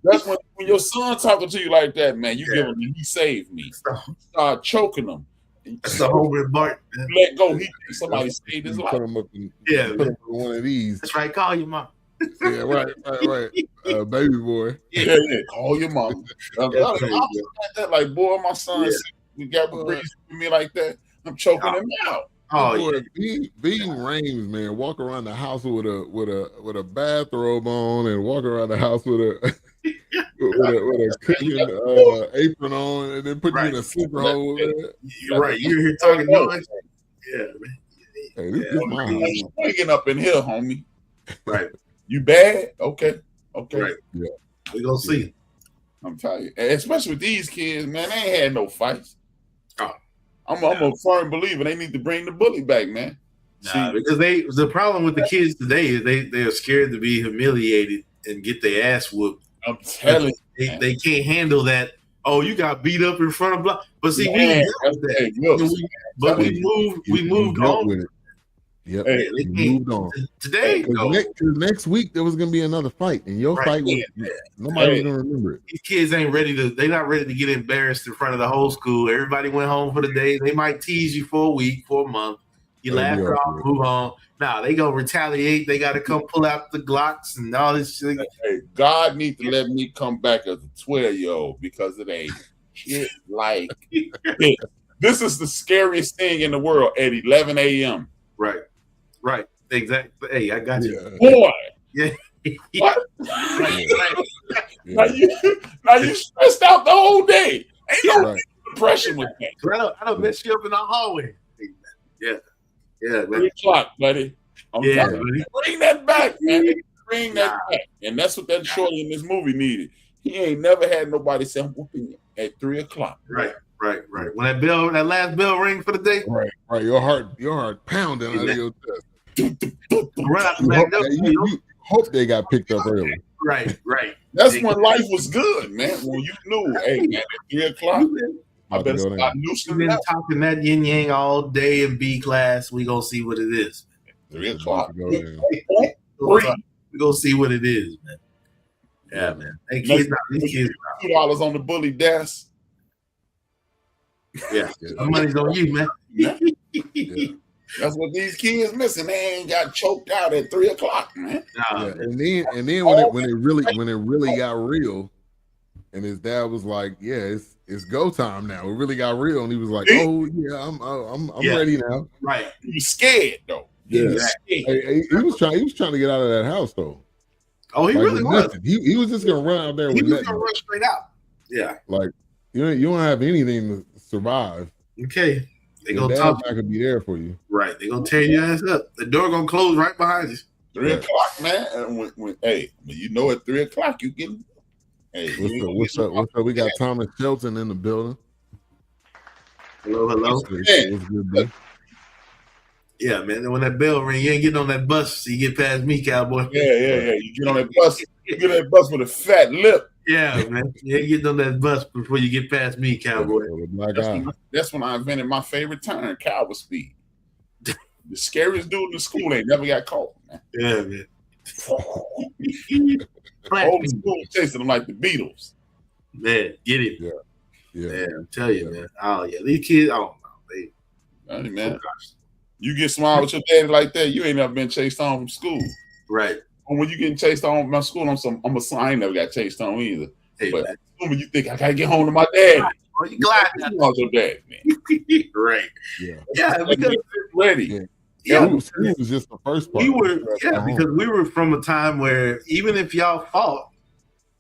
That's when your son talking to you like that, man. You give him, he saved me. Start choking him. That's the whole remark. Let go. Somebody saved his life. Put him up in one of these. That's right. Call your mom. Yeah, right. Baby boy. Yeah. Call your mom. Like, boy, my son, you got breeze with me like that. I'm choking him out. Oh, boy, being Rames, man, walk around the house with a bathrobe on and walk around the house with a cooking apron on, and then put you in a sleeper hole. You're right. You're here talking noise. Yeah, man. Hey, this is my house. Waking up in here, homie. Right. You bad? Okay. Right. Yeah. We gonna see. I'm telling you, especially with these kids, man, they ain't had no fights. Oh. I'm a firm believer they need to bring the bully back, man. Because the problem with the kids today is they're scared to be humiliated and get their ass whooped. I'm telling you, they can't handle that. Oh, you got beat up in front of block. But see, we moved on with it. Yep. Hey, we moved on today. Next week there was gonna be another fight, and your fight was nobody was gonna remember it. These kids ain't ready to. They're not ready to get embarrassed in front of the whole school. Everybody went home for the day. They might tease you for a week, for a month. You laugh it off, move on. Now they gonna retaliate. They got to come pull out the Glocks and all this shit. Hey, God need to let me come back as a 12-year-old because it ain't shit like this. This is the scariest thing in the world at 11 a.m. Right. Exactly. Hey, I got you. Boy. Yeah. What? Now you stressed out the whole day. Ain't no depression with that. I don't mess you up in the hallway. Yeah. Yeah. 3 o'clock, buddy. Bring that back, man. Bring that back. And that's what that shorty in this movie needed. He ain't never had nobody say, I'm whooping you at 3 o'clock. Right. When that last bell ring for the day. Right. Your heart pounding out of your chest. Run out the back door. You hope they got picked up early. Right. That's when life was good, man. When you knew, hey, man, at 3 o'clock, I better start loosening been up. Talking that yin yang all day in B class. We gonna see what it is. 3 o'clock. go see what it is, man. Yeah, man. Hey, kids, these kids. $2 on the bully desk. Yeah, the money's on you, man. Yeah. That's what these kids missing. They ain't got choked out at 3 o'clock, man. Yeah. And then when it really got real, and his dad was like, "Yeah, it's go time now. It really got real," and he was like, "Oh yeah, I'm ready now." Right. He was scared though. He was trying to get out of that house though. Oh, he really was. Nothing. He was just gonna run out there with nothing. He was gonna run straight out. Yeah. Like you don't have anything to survive. Okay. They Your dad's not gonna be there for you. Right. They're gonna tear your ass up. The door gonna close right behind you. 3 o'clock, man. And when you know at 3 o'clock you get. Hey, what's up? We got Thomas Shelton in the building. Hello. What's good, bro? Yeah, man. And when that bell ring, you ain't getting on that bus so you get past me, cowboy. Yeah. You get on that bus. You get on that bus with a fat lip. Yeah, man. You ain't getting on that bus before you get past me, cowboy. That's when I invented my favorite turn, cowboy speed. The scariest dude in the school ain't never got caught, man. Yeah, man. Old school chasing them like the Beatles. Man, get it. Yeah. I'm telling you, man. Oh, yeah. These kids, I don't know. Hey, man. You get smart with your daddy like that, you ain't never been chased home from school. Right. And when you getting chased home from my school, I ain't never got chased home either. Hey, but man. when you think I gotta get home to my dad, you glad about your dad, man. Right. Yeah, because ready. Yeah, school was just the first part. Because we were from a time where even if y'all fought,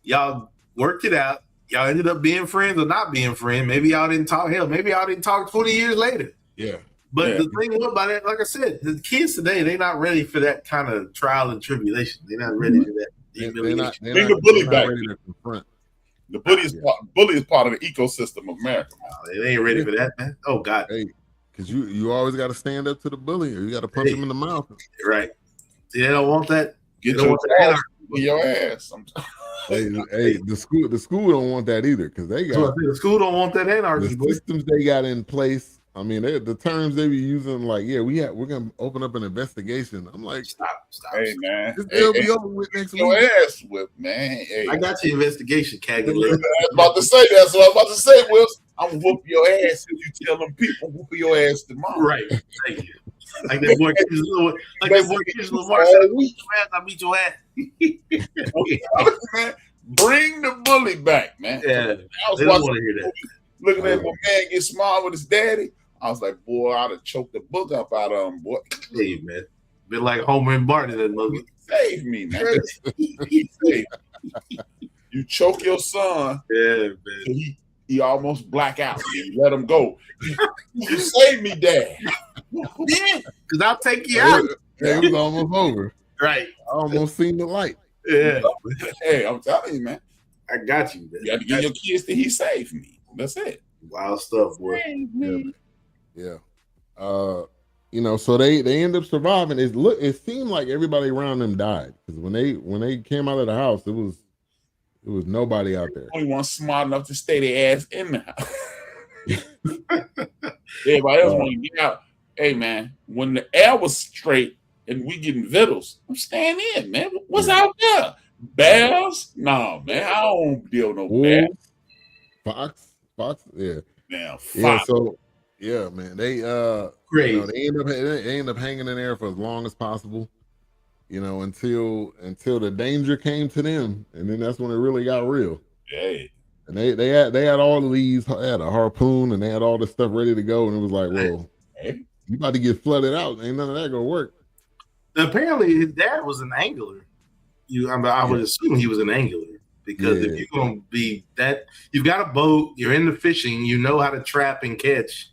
y'all worked it out. Y'all ended up being friends or not being friends. Maybe y'all didn't talk. Hell, maybe y'all didn't talk 20 years later. Yeah. But the thing about it, like I said, the kids today, they're not ready for that kind of trial and tribulation. They're not ready for that. Bring the bully back. The bully is part of the ecosystem of America. They ain't ready for that, man. Oh, God. Hey, because you always got to stand up to the bully or you got to punch him in the mouth. Right. See, they don't want that. Get your ass. Hey, the school don't want that either because they got the school don't want that anarchy. The systems they got in place. I mean, the terms they be using, like, we're gonna open up an investigation. I'm like, stop. Hey, man, they'll be over with next week. Your ass whipped, man. Hey, I got your investigation, Kaggle. I was about to say that. So I was about to say, Wills, I'm gonna whoop your ass if you tell them people whoop your ass tomorrow. Right. Thank you. Like that boy, I beat your ass. Man, bring the bully back, man. Yeah, I was watching to hear that. Looking at my man get smart with his daddy. I was like, boy, I'd have choked the book up out of him, boy. Hey, man. Been like Homer and Barney, that mother. Save me, man. You choke your son. Yeah, man. He almost black out. You let him go. You save me, Dad. Yeah, because I'll take you out. It was almost over. Right. I almost seen the light. Yeah. Hey, I'm telling you, man. I got you, man. You got to give your kids that he saved me. That's it. Wild stuff, boy. Yeah. So they end up surviving. It seemed like everybody around them died because when they came out of the house, it was nobody out there. Only one smart enough to stay their ass in the house. Everybody else want to get out. Hey, man, when the air was straight and we getting vittles, I'm staying in, man. What's out there? Bears? No, man. I don't deal with no bears. Fox, yeah. Now, Fox. Yeah, so yeah, man. They great. They end up hanging in there for as long as possible. Until the danger came to them, and then that's when it really got real. Hey. And they had all of these, had a harpoon, and they had all this stuff ready to go, and it was like, well, you about to get flooded out. Ain't none of that gonna work. Apparently, his dad was an angler. I would assume he was an angler because if you're gonna be that, you've got a boat, you're into fishing, you know how to trap and catch.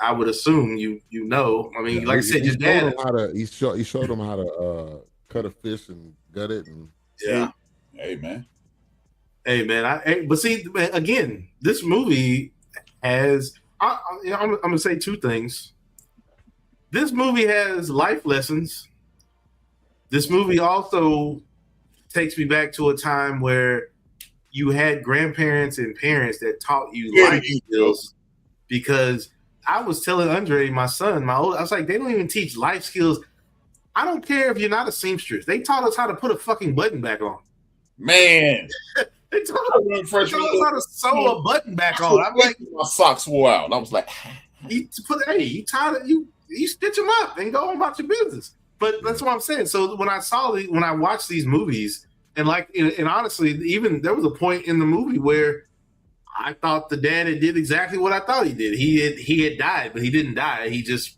I would assume you know. I mean, like I said, your dad. He showed him how to cut a fish and gut it, and Hey, man. But see, again, this movie has. I'm gonna say two things. This movie has life lessons. This movie also takes me back to a time where you had grandparents and parents that taught you life skills. Because I was telling Andre, my son, I was like, they don't even teach life skills I don't care if you're not a seamstress. They taught us how to put a fucking button back on. Man, They taught us how to sew a button back on. I'm like, my socks wore out. I was like, you stitch them up and go on about your business. But that's what I'm saying. So when I watched these movies, and honestly, even there was a point in the movie where I thought the dad had did exactly what I thought he did. He had died, but he didn't die. He just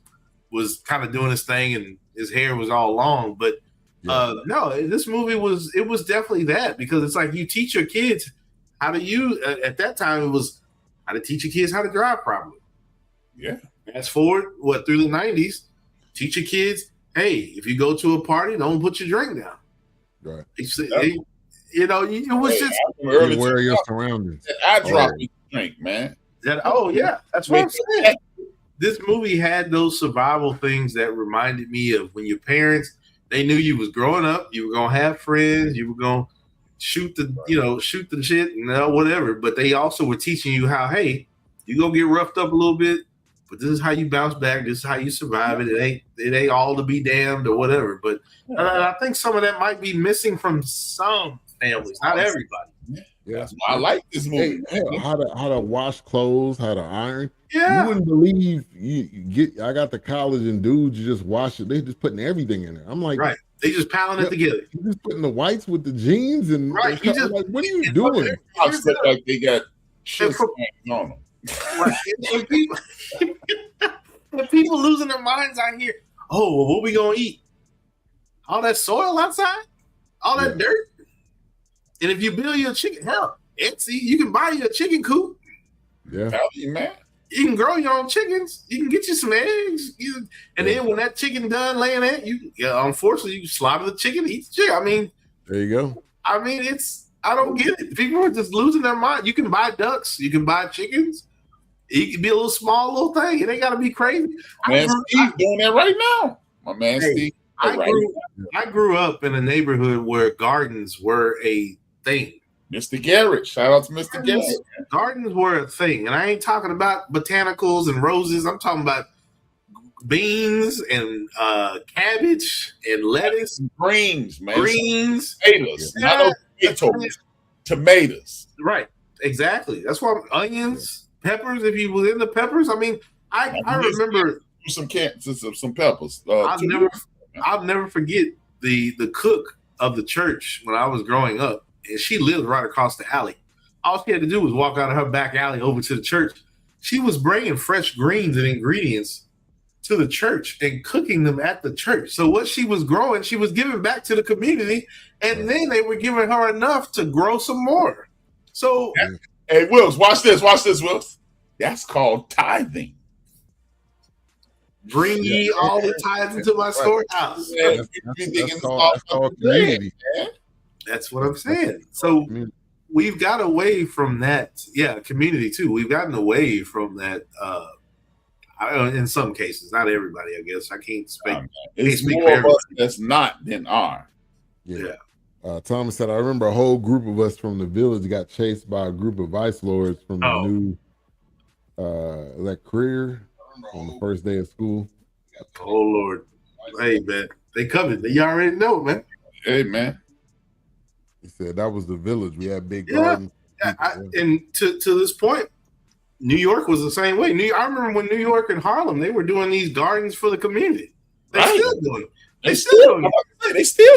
was kind of doing his thing, and his hair was all long. But no, this movie was definitely that, because it's like you teach your kids how to use. At that time, it was how to teach your kids how to drive properly. Yeah. Fast forward through the 90s, teach your kids, hey, if you go to a party, don't put your drink down. Right. It was just aware of your surroundings. I dropped the drink, man. That's what I'm saying. This movie had those survival things that reminded me of when your parents, they knew you was growing up, you were gonna have friends, you were gonna shoot the shit and whatever. But they also were teaching you how, hey, you gonna get roughed up a little bit, but this is how you bounce back. This is how you survive it. It ain't all to be damned or whatever. But I think some of that might be missing from some families, not everybody. Yeah, that's why I like this movie. Hey, how to wash clothes, how to iron. Yeah, you wouldn't believe I got to college and dudes just wash it. They just putting everything in there. I'm like, right. They just piling it together. You just putting the whites with the jeans and right. Like, what are you doing? Like they got shit on them. And people losing their minds out here. Oh, well, what we gonna eat? All that soil outside, all that dirt. And if you build your chicken, hell, Etsy, you can buy you a chicken coop. Yeah, man. You can grow your own chickens. You can get you some eggs. Then when that chicken done laying egg, unfortunately you slaughter the chicken, eat the chicken. I mean, there you go. I mean, I don't get it. People are just losing their mind. You can buy ducks. You can buy chickens. It can be a little small little thing. It ain't got to be crazy. Man, Steve doing that right now. My man, Steve. I grew up in a neighborhood where gardens were a thing. Mr. Garrett. Shout out to Mr. Garrett. Gardens were a thing. And I ain't talking about botanicals and roses. I'm talking about beans and cabbage and lettuce. Greens, man. Greens. Potatoes. Not potatoes. Tomatoes. Right. Exactly. That's why onions, peppers, if you was into peppers. I mean, I remember some peppers. I'll never forget the cook of the church when I was growing up. And she lived right across the alley. All she had to do was walk out of her back alley over to the church. She was bringing fresh greens and ingredients to the church and cooking them at the church. So what she was growing, she was giving back to the community, and then they were giving her enough to grow some more. So, hey, Wills, watch this, Wills. That's called tithing. Bring ye all the tithes into my storehouse. That's called community. That's what I'm saying. So we've got away from that. Yeah, community too. We've gotten away from that. In some cases, not everybody. I guess I can't speak. It's more of us that's not than are. Yeah. Thomas said, I remember a whole group of us from the village got chased by a group of vice lords from the new career on the first day of school. Oh Lord! Hey man, they coming. You already know, man. Hey man. He said that was the village. We had big gardens. And to this point, New York was the same way. I remember when New York and Harlem, they were doing these gardens for the community. They still doing it. They still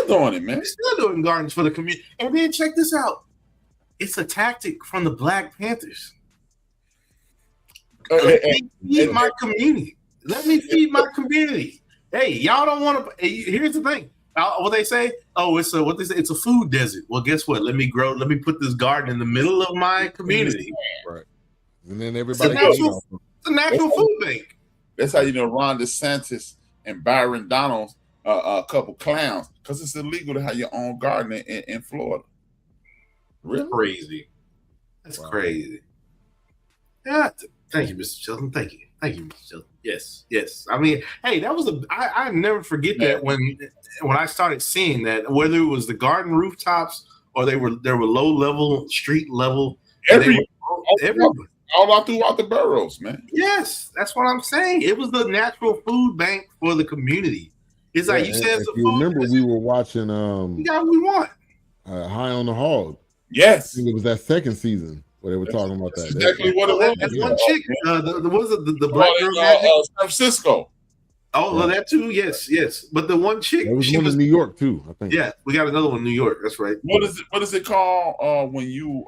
doing it, man. They're still doing gardens for the community. And then check this out. It's a tactic from the Black Panthers. Let me feed my community. Let me feed my community. Hey, y'all don't want to. Here's the thing. What they say? Oh, it's a food desert. Well, guess what? Let me put this garden in the middle of my community. Right. And then everybody it's a natural food bank. That's how Ron DeSantis and Byron Donalds a couple clowns, because it's illegal to have your own garden in Florida. Really crazy. That's crazy. Yeah. Thank you, Mr. Chilton. Thank you, Mr. Chilton. Yes. I mean, hey, that was I never forget that when I started seeing that, whether it was the garden rooftops or they were low level, street level, all throughout the boroughs, man. Yes, that's what I'm saying. It was the natural food bank for the community. It's like you said, if you remember, we were watching we got what we want. High on the Hog. Yes, I think it was that second season where they were talking about that. Exactly what it was. That one chick, the black girl magic? San Francisco. Oh, well, that too. Yes. But the one chick, there was one in New York too, I think. Yeah, we got another one in New York. That's right. What is it called when you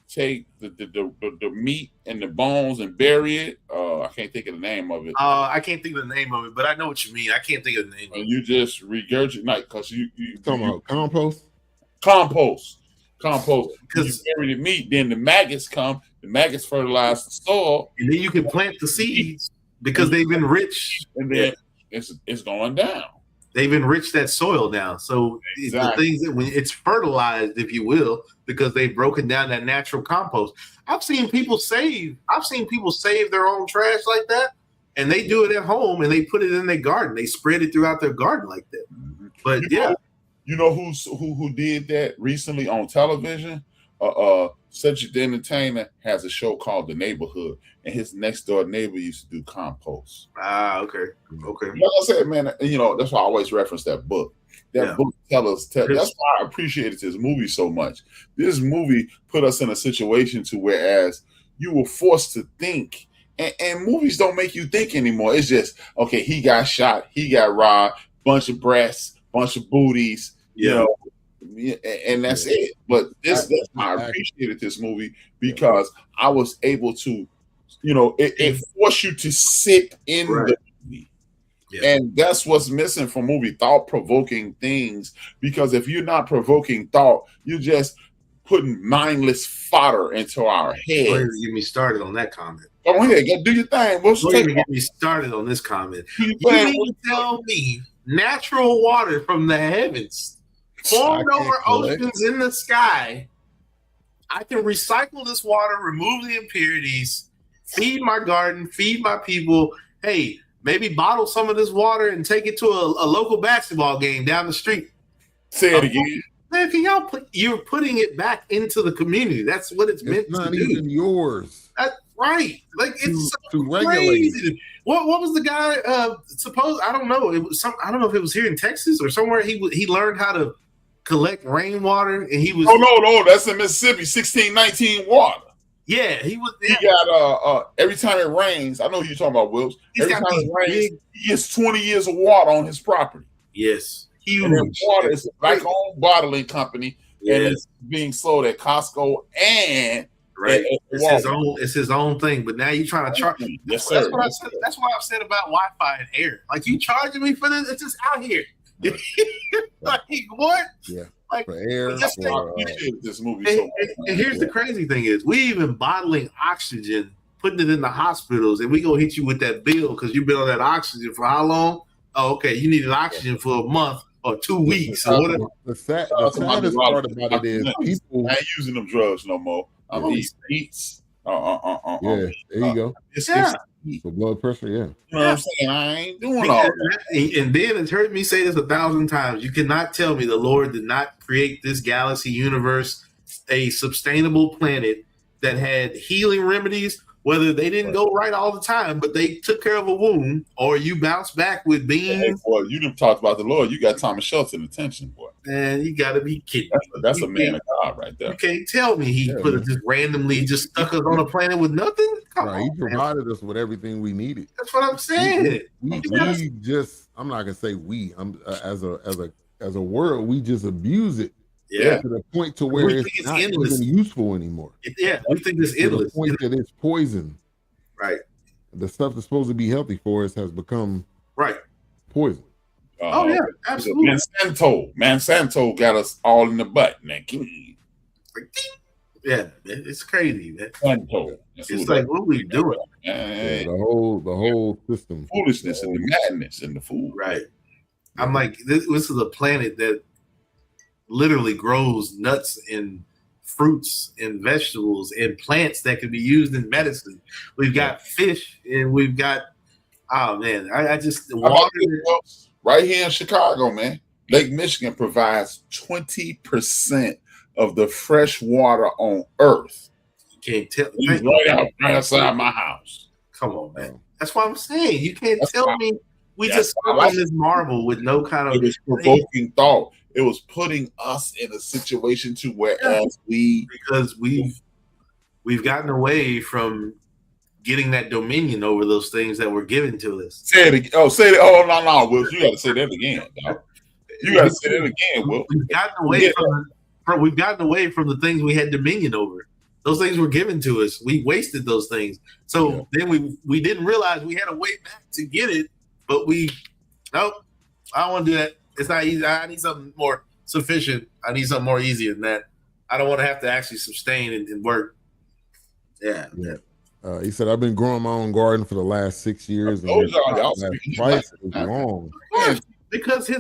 take the meat and the bones and bury it? I can't think of the name of it. I can't think of the name of it, but I know what you mean. I can't think of the name. And you just regurgitate, because you talking about compost. Because you bury the meat, then the maggots come. The maggots fertilize the soil, and then you can plant the seeds because they've enriched, and then it's going down. They've enriched that soil now, so the things that when it's fertilized, if you will, because they've broken down that natural compost. I've seen people save their own trash like that, and they do it at home and they put it in their garden. They spread it throughout their garden like that. But you know who did that recently on television? Cedric the Entertainer has a show called The Neighborhood, and his next door neighbor used to do compost. Okay. Like I said, man, that's why I always reference that book. That book that's why I appreciated this movie so much. This movie put us in a situation to whereas you were forced to think, and movies don't make you think anymore. It's just, okay, he got shot, he got robbed, bunch of breasts, bunch of booties, and that's it. But that's why I appreciated this movie, because I was able to, it forced you to sit in the movie. Yeah. And that's what's missing from movie, thought-provoking things. Because if you're not provoking thought, you're just putting mindless fodder into our heads. Don't even get me started on that comment. Go ahead, do your thing. Don't even get me started on this comment. You mean to tell me natural water from the heavens formed over oceans in the sky, I can recycle this water, remove the impurities, feed my garden, feed my people. Hey, maybe bottle some of this water and take it to a local basketball game down the street. Say it again. Man, you're putting it back into the community. That's what it's meant to do. It's not even yours. That's right. Like, it's so crazy. What was the guy? I don't know. It was I don't know if it was here in Texas or somewhere. He learned how to collect rainwater, and he was. Oh no, that's in Mississippi. 1619 water. Yeah, he was. He got every time it rains. I know who you're talking about, Wills. Every time it rains, he gets 20 years of water on his property. Yes. Huge. And water is a black-owned bottling company, and it's being sold at Costco and it's his own thing. But now you're trying to charge. Yes, sir. That's what I've said about Wi-Fi and air. Like, you charging me for this? It's just out here. Like, what? Yeah. Like, for air. This movie. And here's the crazy thing is, we even bottling oxygen, putting it in the hospitals, and we gonna hit you with that bill because you've been on that oxygen for how long? Oh, okay, you needed oxygen for a month or 2 weeks or whatever. The saddest part about it is people ain't using them drugs no more. Eats. Yeah, there you go. For blood pressure, You know what I'm saying? I ain't doing all that. And Ben has heard me say this 1,000 times. You cannot tell me the Lord did not create this galaxy universe, a sustainable planet that had healing remedies, whether they didn't go right all the time, but they took care of a wound, or you bounce back with beans. Hey, boy, you done talked about the Lord. You got Thomas Shelton attention, boy. Man, you got to be kidding. That's a man of God right there. You can't tell me he put it just randomly, just stuck us on a planet with nothing. Come on, he provided us with everything we needed. That's what I'm saying. We just, I'm not gonna say we. I'm as a world, we just abuse it. Yeah, to the point to where it's not even useful anymore. We think it's endless. To the point that it's poison. Right. The stuff that's supposed to be healthy for us has become poison. Oh yeah, absolutely. Monsanto got us all in the butt, man. Yeah, it's crazy, man. Monsanto. It's like, what are we doing? The whole system. Foolishness and the madness and the food. Right. I'm like, this is a planet that literally grows nuts and fruits and vegetables and plants that can be used in medicine. We've got fish, and we've got I just water right here in Chicago, man. Lake Michigan provides 20% of the fresh water on Earth. You can't tell. He's right outside my house. Come on, man. That's what I'm saying. You can't tell me We just stuck on this marble with no kind of. It was provoking thought. It was putting us in a situation to whereas we've gotten away from getting that dominion over those things that were given to us. Say it again. Oh, say it. Oh, no, Will. You got to say that again, dog. You got to say that again, Will. We've gotten away from the things we had dominion over. Those things were given to us. We wasted those things. So then we didn't realize we had a way back to get it, but nope, I don't want to do that. It's not easy. I need something more sufficient. I need something more easy than that. I don't want to have to actually sustain and work. Yeah. He said, I've been growing my own garden for the last 6 years. And price is long. Because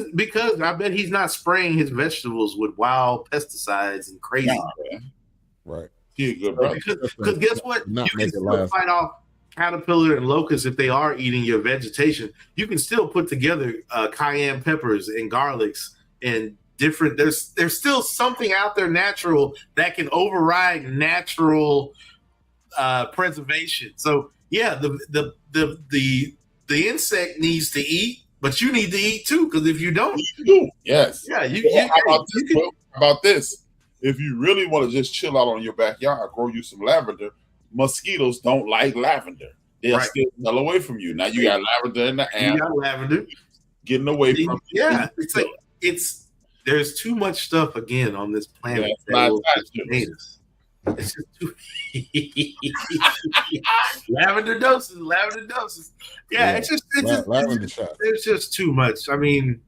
I bet he's not spraying his vegetables with wild pesticides and crazy. Right. Because guess what? You can still fight off caterpillar and locusts if they are eating your vegetation. You can still put together cayenne peppers and garlics and different. There's still something out there natural that can override natural preservation. So yeah, the insect needs to eat, but you need to eat too. Because if you don't, yes, yeah. How about this? If you really want to just chill out on your backyard, grow you some lavender. Mosquitoes don't like lavender. They'll stay well away from you. Now you got lavender in the air. You got lavender getting away from you. Yeah, it's like there's too much stuff again on this planet. It's just too lavender doses. Yeah, it's just there's just too much. I mean,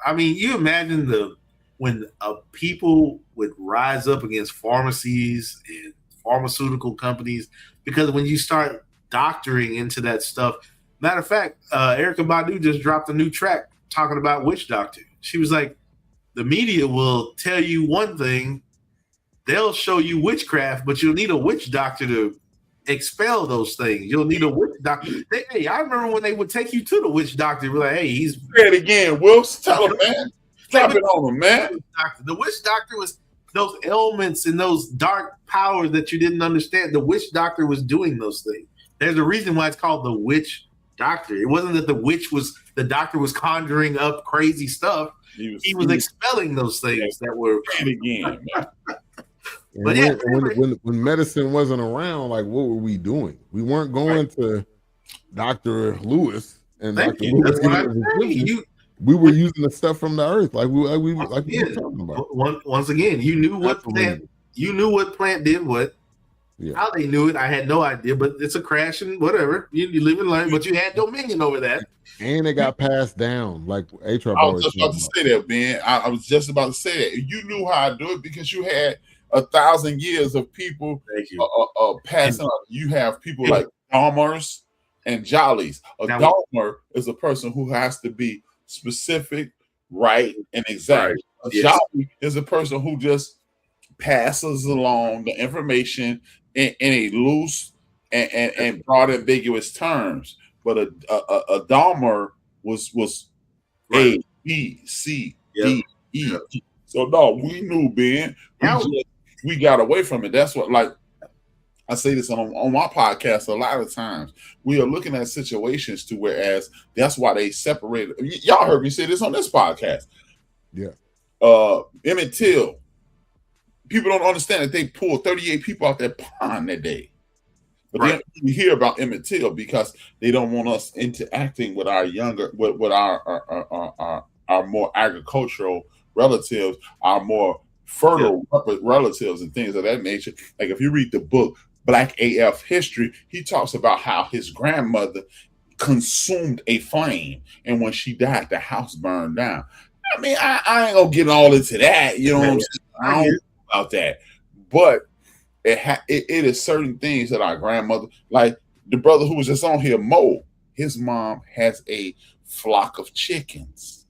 you imagine when people would rise up against pharmacies and pharmaceutical companies, because when you start doctoring into that stuff, matter of fact, Erykah Badu just dropped a new track talking about witch doctor. She was like, the media will tell you one thing, they'll show you witchcraft, but you'll need a witch doctor to expel those things. You'll need a witch doctor. Hey, I remember when they would take you to the witch doctor, be like, hey, he's say it again, Will. Tell him, man. Drop it on him, man. The witch doctor was those ailments and those dark powers that you didn't understand. The witch doctor was doing those things. There's a reason why it's called the witch doctor. It wasn't that the doctor was conjuring up crazy stuff. He was expelling those things that were again. But when medicine wasn't around, like what were we doing? We weren't going to Dr. Lewis and Dr. Lewis. We were using the stuff from the earth, like we were talking about. Once again, you knew what plant did what. Yeah. How they knew it, I had no idea. But it's a crash and whatever. You live and learn, but you had dominion over that. And it got passed down, like H.R. I was just about to say that, Ben. I was just about to say that. You knew how to do it because you had 1,000 years of people passing on. You have people like Dahmers and Jollies. Dahmer is a person who has to be specific, right, and exact. Right. A Jolly is a person who just passes along the information in a loose and broad, ambiguous terms. But a Dahmer was A, B, C, D, E. So no, we knew, Ben. We got away from it. That's what, like I say this on my podcast a lot of times. We are looking at situations to whereas that's why they separated. Y'all heard me say this on this podcast. Yeah. Emmett Till. People don't understand that they pulled 38 people out that pond that day. But we hear about Emmett Till because they don't want us interacting with our younger, with our more agricultural relatives, our more fertile relatives and things of that nature. Like if you read the book Black AF History, he talks about how his grandmother consumed a flame, and when she died, the house burned down. I mean, I ain't gonna get all into that, you know what I'm saying? I don't know about that, but it is certain things that our grandmother, like the brother who was just on here, Mo, his mom has a flock of chickens.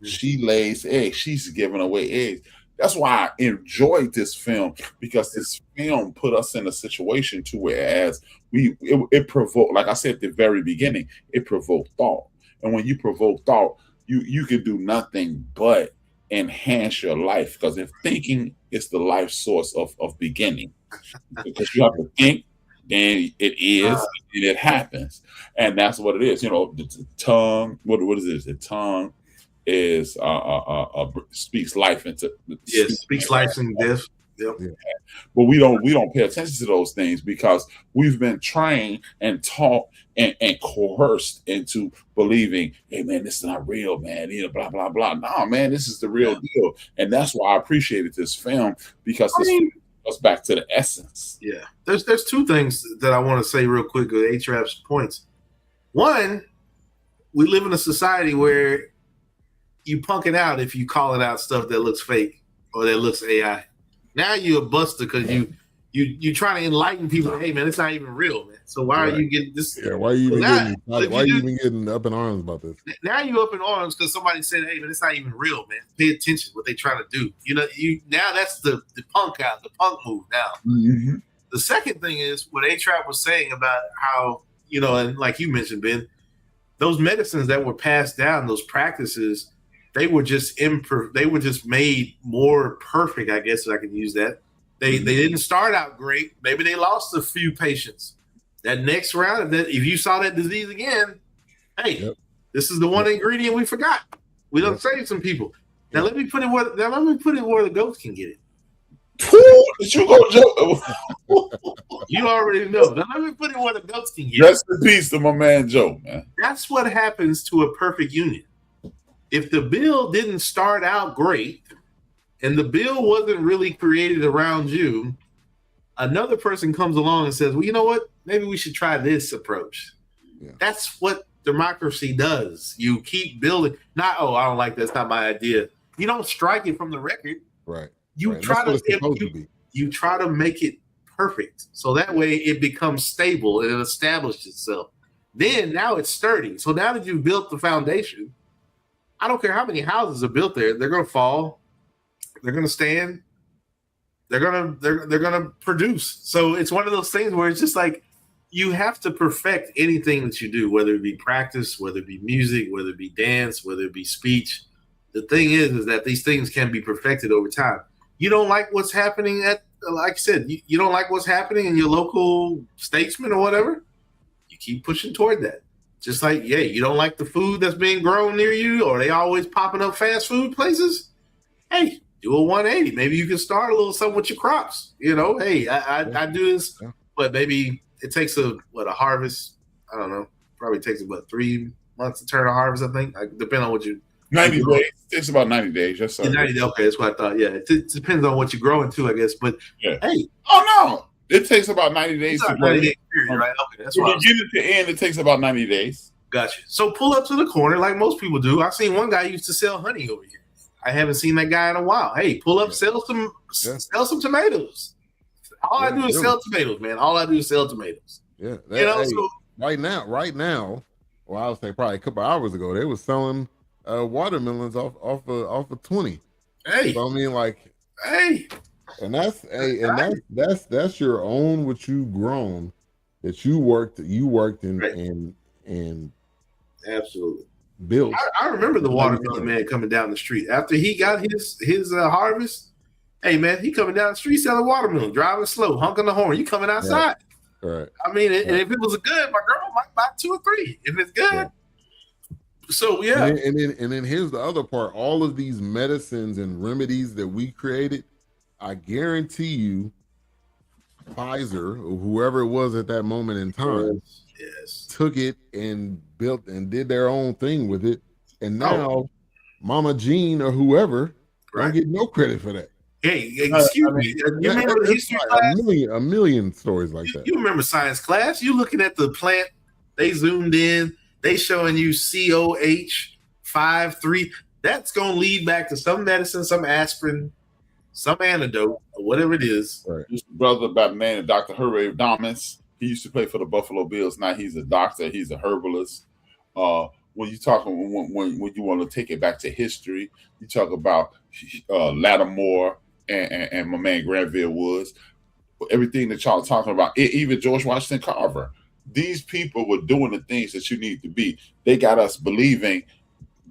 She lays eggs. She's giving away eggs. That's why I enjoyed this film, because this film put us in a situation to whereas it provoked, like I said at the very beginning, it provoked thought. And when you provoke thought, you can do nothing but enhance your life, because if thinking is the life source of beginning, because you have to think, then it is, and it happens, and that's what it is. You know, the tongue. What is it? The tongue is speaks life into speaks life and death. Yep. Yeah. But we don't pay attention to those things because we've been trained and taught and coerced into believing, hey man, this is not real, man. You know, blah blah blah. No, man, this is the real deal, and that's why I appreciated this film because goes back to the essence. Yeah, there's two things that I want to say real quick with A-Trap's points. One, we live in a society where you punk it out if you calling out stuff that looks fake or that looks AI. Now you're a buster because you trying to enlighten people. Hey man, it's not even real, man. So why are you getting this? Yeah, why are you even getting up in arms about this? Now you up in arms because somebody said, "Hey man, it's not even real, man. Pay attention to what they trying to do." You know, now that's the punk out, the punk move now. Mm-hmm. The second thing is what A-Trap was saying about how, you know, and like you mentioned, Ben, those medicines that were passed down, those practices, they were just they were just made more perfect, I guess, if I can use that. They didn't start out great. Maybe they lost a few patients. That next round, if you saw that disease again, hey, this is the one ingredient we forgot. We done saved some people. Now let me put it where the goats can get it. Did you go, Joe? You already know. Now let me put it where the goats can get Rest in peace to my man Joe, man. That's what happens to a perfect union. If the bill didn't start out great and the bill wasn't really created around you, another person comes along and says, well, you know what? Maybe we should try this approach. Yeah. That's what democracy does. You keep building. Not, oh, I don't like that. That's not my idea. You don't strike it from the record. Right. You try you try to make it perfect. So that way it becomes stable and it establishes itself. Then now it's sturdy. So now that you've built the foundation, I don't care how many houses are built there. They're going to fall. They're going to stand. They're going to produce. So it's one of those things where it's just like you have to perfect anything that you do, whether it be practice, whether it be music, whether it be dance, whether it be speech. The thing is that these things can be perfected over time. You don't like what's happening like I said, you don't like what's happening in your local statesman or whatever. You keep pushing toward that. Just like, yeah, you don't like the food that's being grown near you, or they always popping up fast food places. Hey, do a 180. Maybe you can start a little something with your crops. You know, hey, I do this, but maybe it takes a harvest. I don't know. Probably takes about 3 months to turn a harvest. I think, depending on what you. 90 days. It's about 90 days. Yes, sir. 90 days. Okay, that's what I thought. Yeah, it depends on what you're growing to, I guess. But hey, oh no. It takes about 90 days to 90 day period, right? Okay, that's from beginning to end. It takes about 90 days. Gotcha. So pull up to the corner like most people do. I've seen one guy used to sell honey over here. I haven't seen that guy in a while. Hey, pull up, sell some tomatoes. All I do is sell tomatoes, man. All I do is sell tomatoes. Yeah, so right now. Well, I would say probably a couple hours ago, they were selling watermelons off of 20. Hey, so I mean, like, hey. And that's your own, what you grown, that you worked and absolutely built. I remember the watermelon man coming down the street after he got his harvest. Hey man, he coming down the street selling watermelon, driving slow, honking the horn. You coming outside? Right. I mean, and if it was good, my girl might buy 2 or 3. If it's good. Yeah. So yeah. And then here's the other part. All of these medicines and remedies that we created, I guarantee you, Pfizer or whoever it was at that moment in time took it and built and did their own thing with it. And now Mama Jean or whoever don't get no credit for that. Hey, excuse me. You remember the history class? A million stories like that. You remember science class? You looking at the plant, they zoomed in, they showing you COH 5-3. That's going to lead back to some medicine, some aspirin, some antidote, or whatever it is. Right. His brother by the name of Dr. Hurray Dominus. He used to play for the Buffalo Bills. Now he's a doctor. He's a herbalist. When you talk, when you want to take it back to history, you talk about Lattimore and my man Granville Woods. Everything that y'all talking about, even George Washington Carver. These people were doing the things that you need to be. They got us believing.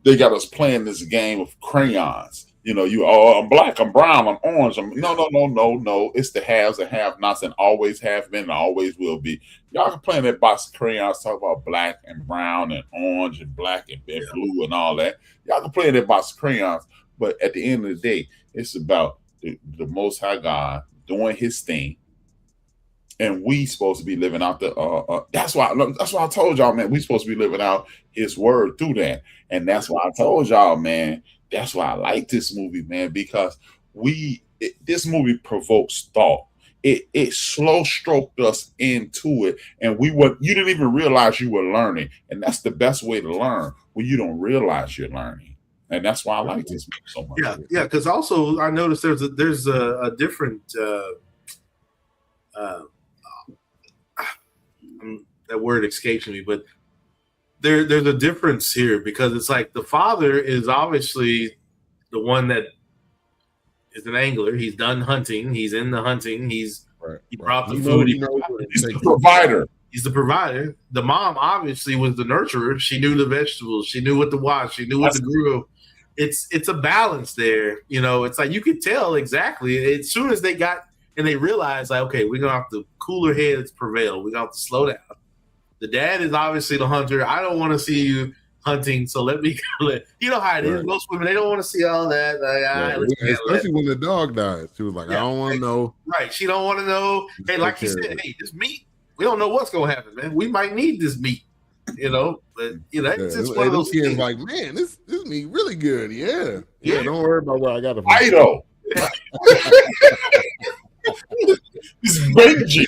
They got us playing this game of crayons. I'm black, I'm brown, I'm orange. No. It's the haves and have-nots, and always have been and always will be. Y'all can play in that box of crayons, talk about black and brown and orange and black and blue and all that. Y'all can play in that box of crayons, but at the end of the day, it's about the Most High God doing His thing, and we supposed to be living out the. That's why I told y'all, man. We supposed to be living out His word through that, and that's why I told y'all, man. That's why I like this movie, man, because this movie provokes thought. It slow stroked us into it, and you didn't even realize you were learning, and that's the best way to learn when you don't realize you're learning, and that's why I like this movie so much. Yeah. Because also I noticed there's a different. That word escapes me, but there's a difference here because it's like the father is obviously the one that is an angler. He's done hunting. He's in the hunting. He brought the food. He's the provider. He's the provider. The mom obviously was the nurturer. She knew the vegetables. She knew what to wash. She knew what to grow. It's a balance there. It's like you could tell exactly as soon as they got and they realized like, okay, we're gonna have to cooler heads prevail. We're gonna have to slow down. The dad is obviously the hunter. I don't want to see you hunting, so let me. You know how it is. Most women, they don't want to see all that. Especially when the dog died. She was like, I don't want to know. Right. She don't want to know. Hey, like you said, hey, this meat, we don't know what's going to happen, man. We might need this meat, But, it's just one of those kids like, man, this meat really good. Yeah. Don't worry about where I got it from. I know. It's Benji.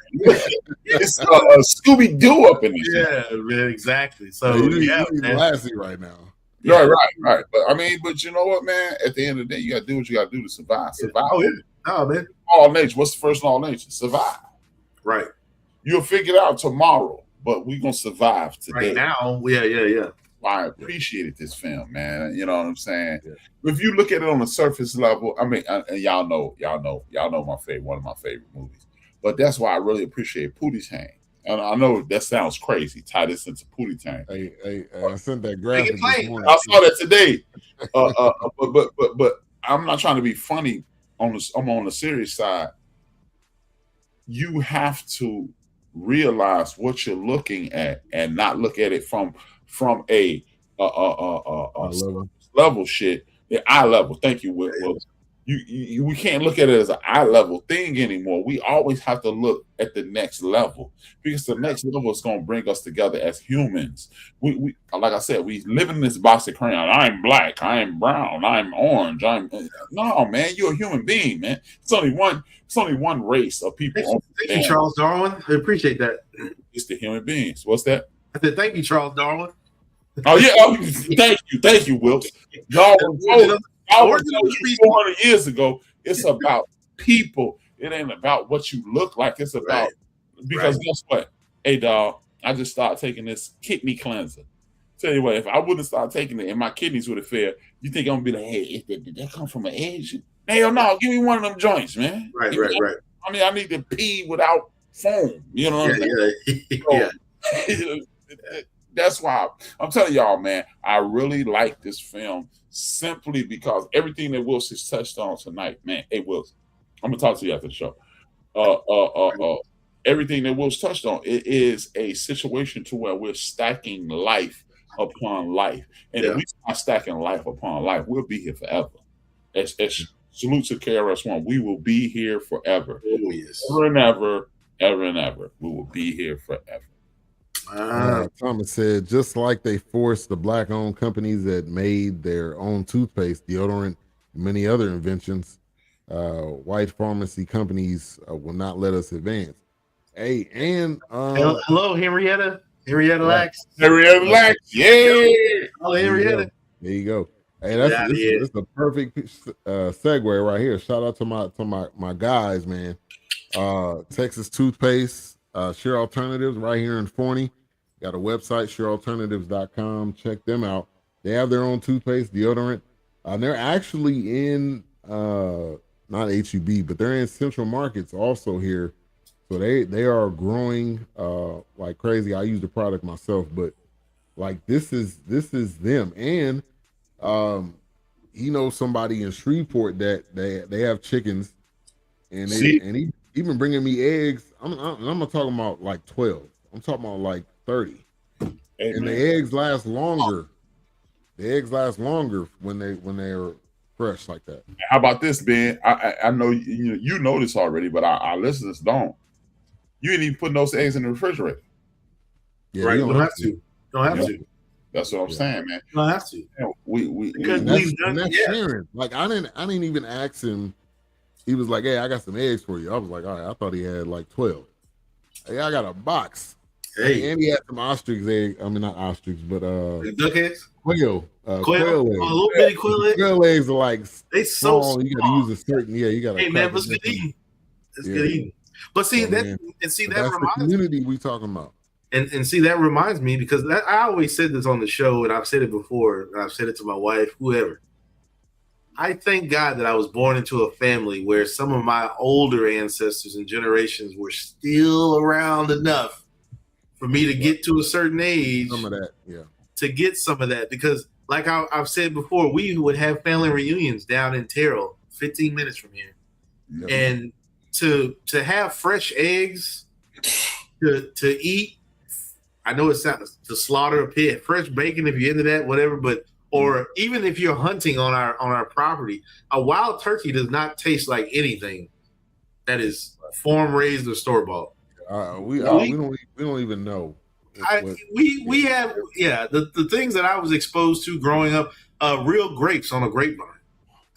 It's Scooby Doo up in this. Yeah, man, exactly. So he's classy right now. Right. But you know what, man? At the end of the day, you got to do what you got to do to survive. Oh, yeah. Oh, man. All nature. What's the first law of nature? Survive. Right. You'll figure it out tomorrow, but we're gonna survive today. Right now, yeah. I appreciated this film, man. You know what I'm saying? Yeah. If you look at it on the surface level, and y'all know one of my favorite movies. But that's why I really appreciate Pootie's Hang. And I know that sounds crazy. Tie this into Pootie Tang. Hey, I sent that graphic. I saw that today. But I'm not trying to be funny. I'm on the serious side. You have to realize what you're looking at and not look at it from a level shit. The eye level. Thank you, Will. We can't look at it as an eye level thing anymore. We always have to look at the next level because the next level is going to bring us together as humans. We like I said, we live in this box of crayon. I'm black. I'm brown. I'm orange. No, man. You're a human being, man. It's only one race of people. Thank you, Charles Darwin. I appreciate that. It's the human beings. What's that? I said, thank you, Charles Darwin. Oh yeah. Thank you, Wilkes. Darwin. 400 years ago, it's about people. It ain't about what you look like. It's about because guess what? Hey, dog, I just started taking this kidney cleanser. Tell you what, if I wouldn't start taking it and my kidneys would have failed, you think I'm gonna be like, hey, did that come from an Asian? Hell no, give me one of them joints, man. Right. I mean, I need to pee without foam. You know what I'm saying? That's why I'm telling y'all, man, I really like this film simply because everything that Wilson touched on tonight, man. Hey, Wilson, I'm gonna talk to you after the show. Everything that Wilson touched on, it is a situation to where we're stacking life upon life, and if we start stacking life upon life, we'll be here forever. As salute to KRS-One, we will be here forever. Oh yes, ever and ever. We will be here forever. Thomas said, just like they forced the black-owned companies that made their own toothpaste, deodorant, and many other inventions, white pharmacy companies will not let us advance. Hey, and hello, Henrietta Lacks. Henrietta Lacks, yeah. Hello, Henrietta. There you go. Hey, that's a perfect segue right here. Shout out to my guys, man. Texas Toothpaste. Share Alternatives right here in Forney. Got a website, sharealternatives.com. Check them out. They have their own toothpaste, deodorant. They're actually in not HEB, but they're in Central Markets also here. So they are growing like crazy. I use the product myself, but like this is them. And he knows somebody in Shreveport that they have chickens, and he been bringing me eggs. I'm not talking about like 12. I'm talking about like 30. Hey, and man. the eggs last longer. The eggs last longer when they're fresh like that. How about this, Ben? I know you know this already, but our listeners don't. You ain't even putting those eggs in the refrigerator. Yeah, right? You don't have to. Don't have to. That's what I'm saying, man. You don't have to. Because we've done that. Sharing. Like I didn't even ask him. He was like, "Hey, I got some eggs for you." I was like, "All right." I thought he had like 12. Hey, I got a box. Hey, and he had some ostrich eggs. I mean, not ostrich, but duck eggs. Quail eggs. Little bitty quail eggs. Quail eggs are like they so small. You got to use a certain. Yeah, you got to. Hey man, let's get eating. Let's get eating. But see that reminds the community we talking about. And see that reminds me because I always said this on the show, and I've said it before, and I've said it to my wife, whoever. I thank God that I was born into a family where some of my older ancestors and generations were still around enough for me to get to a certain age. Some of that, yeah. To get some of that, because like I've said before, we would have family reunions down in Terrell, 15 minutes from here, and to have fresh eggs to eat. I know it's not to slaughter a pig, fresh bacon if you're into that, whatever, but or even if you're hunting on our property, a wild turkey does not taste like anything that is farm raised or store bought. We don't even know. We have the things that I was exposed to growing up, real grapes on a grapevine.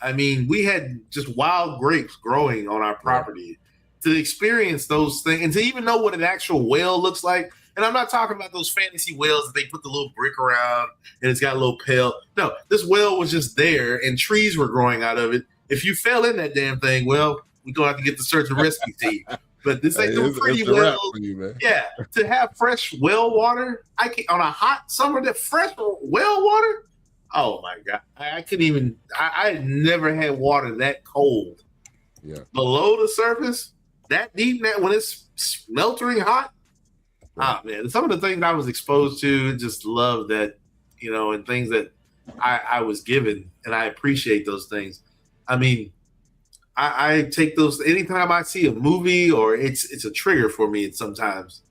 I mean, we had just wild grapes growing on our property. To experience those things and to even know what an actual whale looks like. And I'm not talking about those fantasy whales that they put the little brick around and it's got a little pail. No, this whale was just there and trees were growing out of it. If you fell in that damn thing, well, we're going to have to get the search and rescue team. But this ain't no pretty well. Yeah, to have fresh well water, on a hot summer, that fresh well water. Oh my God, I couldn't even. I had never had water that cold. Yeah, below the surface, that deep, when it's smeltering hot. Ah man, some of the things I was exposed to, just love that, and things that I was given, and I appreciate those things. I mean. I take those anytime I see a movie or it's a trigger for me sometimes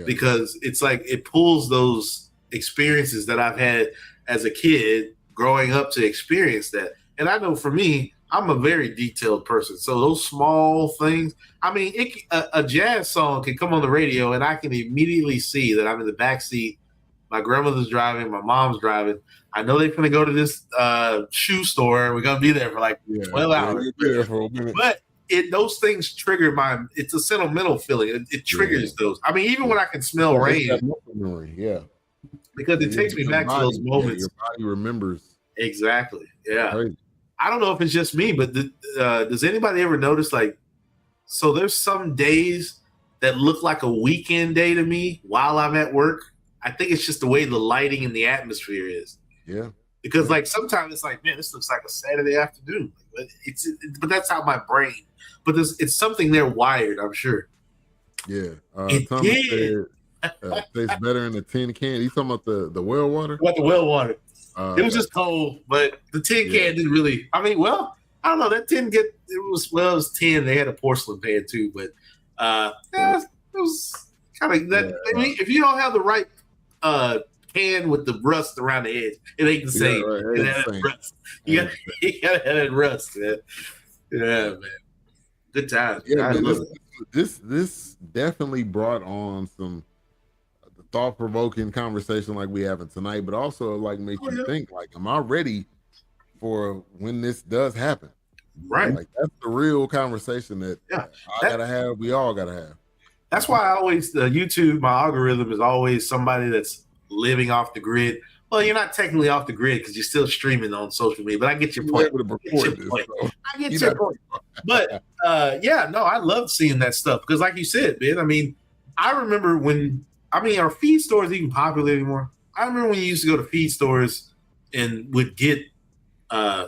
because it's like it pulls those experiences that I've had as a kid growing up to experience that. And I know for me, I'm a very detailed person. So those small things, I mean, a jazz song can come on the radio and I can immediately see that I'm in the backseat. My grandmother's driving, my mom's driving. I know they're going to go to this shoe store. We're going to be there for like 12 hours. But those things trigger it's a sentimental feeling. It triggers those. I mean, even when I can smell rain. Yeah. Because it takes me back to those moments. Your body remembers. Exactly. Yeah. Crazy. I don't know if it's just me, but does anybody ever notice, so there's some days that look like a weekend day to me while I'm at work. I think it's just the way the lighting and the atmosphere is. Yeah. Because sometimes it's like, man, this looks like a Saturday afternoon. But that's how my brain. But it's something there wired, I'm sure. Yeah. Thomas said tastes better in the tin can. He's talking about the well water. What the well water? It was just cold, but the tin can didn't really. I mean, well, I don't know. That tin it was tin. They had a porcelain pan too, but it was kind of that. I mean, if you don't have the right pan with the rust around the edge, it ain't the same. You gotta have that rust, man. Yeah, man. Good times. Yeah, man, this definitely brought on some thought-provoking conversation like we having tonight, but also make you think, am I ready for when this does happen? Right. That's the real conversation that gotta have. We all gotta have. That's why I always YouTube, my algorithm is always somebody that's living off the grid. Well, you're not technically off the grid because you're still streaming on social media, but I get your point. I get your point. But I love seeing that stuff because, like you said, man, I mean, I remember are feed stores even popular anymore? I remember when you used to go to feed stores and would get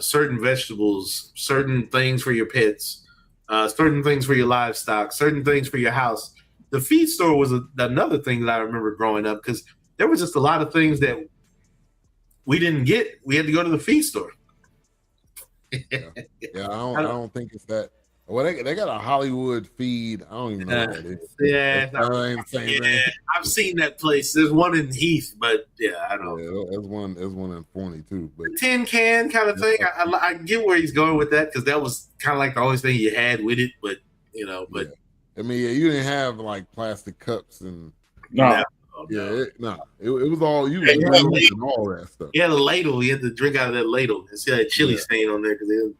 certain vegetables, certain things for your pets, certain things for your livestock, certain things for your house. The feed store was another thing that I remember growing up because there was just a lot of things that we didn't get. We had to go to the feed store. Yeah. I don't think it's that. Well, they got a Hollywood feed. I don't even know what that is. Yeah, that ain't the same thing. I've seen that place. There's one in Heath, but I don't. Yeah, there's one in 42. But tin can kind of thing. I get where he's going with that because that was kind of like the only thing you had with it. But but I mean, you didn't have like plastic cups and No. it was all you Yeah, and all that stuff. He had a ladle. You had to drink out of that ladle. And see that chili stain on there because they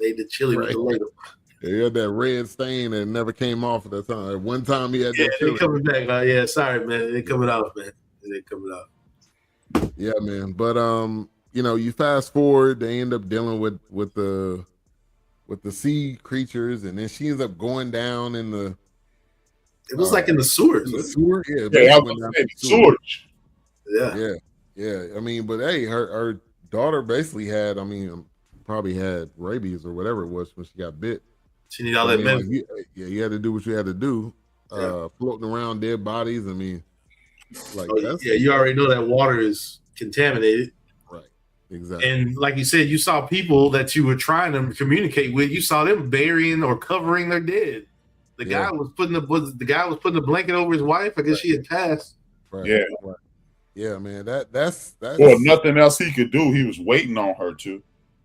made the chili with the ladle. Yeah, he had that red stain that never came off at that time. One time he had that chili. They coming back. Sorry, man. They coming off, man. They coming off. Yeah, man. But you fast forward, they end up dealing with the sea creatures, and then she ends up going down in the. It was like in the sewers. The sewer, yeah. I was gonna say the sewers. Yeah. I mean, but hey, her daughter basically had, probably had rabies or whatever it was when she got bit. She need all that medicine. You had to do what you had to do. Floating around dead bodies. I mean, you already know that water is contaminated. Right. Exactly. And like you said, you saw people that you were trying to communicate with. You saw them burying or covering their dead. The guy was putting the blanket over his wife. I guess she had passed. Right. Yeah. Right. Yeah, man. That's well, nothing else he could do. He was waiting on her to.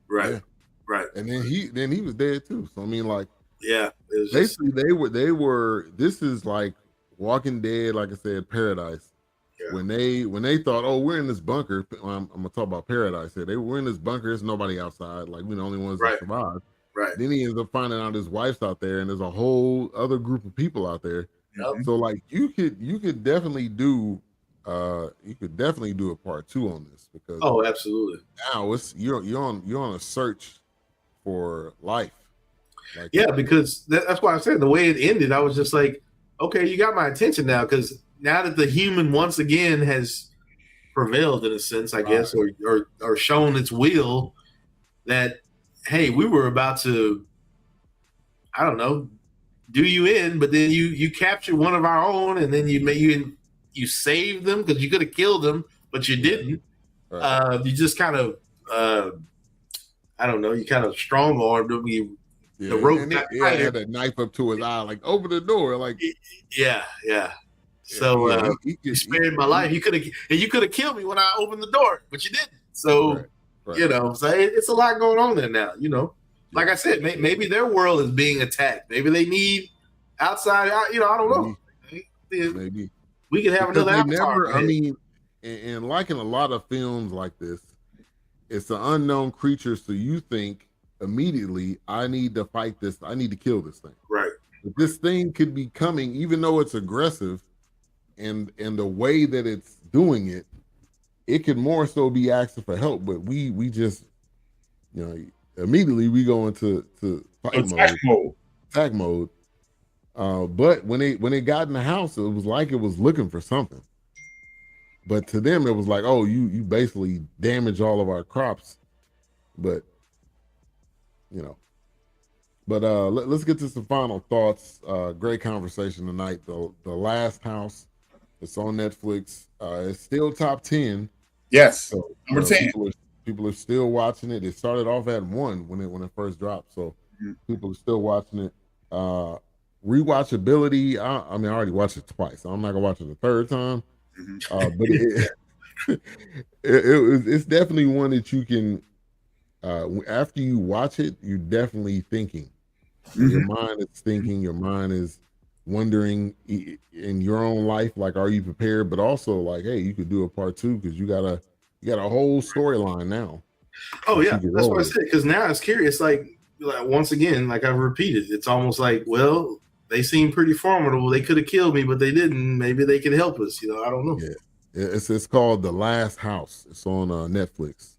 Right. Yeah. Right. And then he was dead too. So I mean, like, basically they were. This is like Walking Dead, like I said, paradise. Yeah. When they thought, oh, we're in this bunker. I'm gonna talk about paradise here. They were in this bunker. There's nobody outside. Like, we're the only ones that survived. Right. Then he ends up finding out his wife's out there, and there's a whole other group of people out there. Yep. So like, you could definitely do. You could definitely do a part 2 on this because absolutely. Now you're on a search for life. Like, because that's why I said the way it ended, I was just like, okay, you got my attention now because now that the human once again has prevailed in a sense, I guess, or shown its will, that hey, we were about to, I don't know, do you in, but then you captured one of our own, and then you saved them because you could have killed them, but you didn't. Right. You just kind of, I don't know, you kind of strong armed him. The rope had a knife up to his eye, like open the door, like So you spared my life. You could have killed me when I opened the door, but you didn't. So so it's a lot going on there now. Like I said, maybe their world is being attacked. Maybe they need outside. I don't know. Maybe. We could have another avatar. And like in a lot of films like this, it's an unknown creature, so you think immediately, I need to fight this. I need to kill this thing. Right. But this thing could be coming, even though it's aggressive, and the way that it's doing it, it could more so be asking for help. But we just, immediately we go into attack mode. But when it got in the house, it was like it was looking for something. But to them, it was like, oh, you basically damage all of our crops. But let's get to some final thoughts. Great conversation tonight. The Last House. It's on Netflix. It's still top 10. Yes, so, number 10. People are still watching it. It started off at 1 when it first dropped. So people are still watching it. Rewatchability. I already watched it twice. So I'm not gonna watch it the third time. But it's definitely one that you can. After you watch it, you're definitely thinking. Your mind is thinking. Your mind is wondering in your own life, like, are you prepared? But also, like, hey, you could do a part 2 because you got a whole storyline now. Oh yeah, that's what I said. Because now it's curious. Like once again, like I've repeated, it's almost like, well, they seem pretty formidable. They could have killed me, but they didn't. Maybe they can help us. I don't know. Yeah, it's called The Last House. It's on Netflix.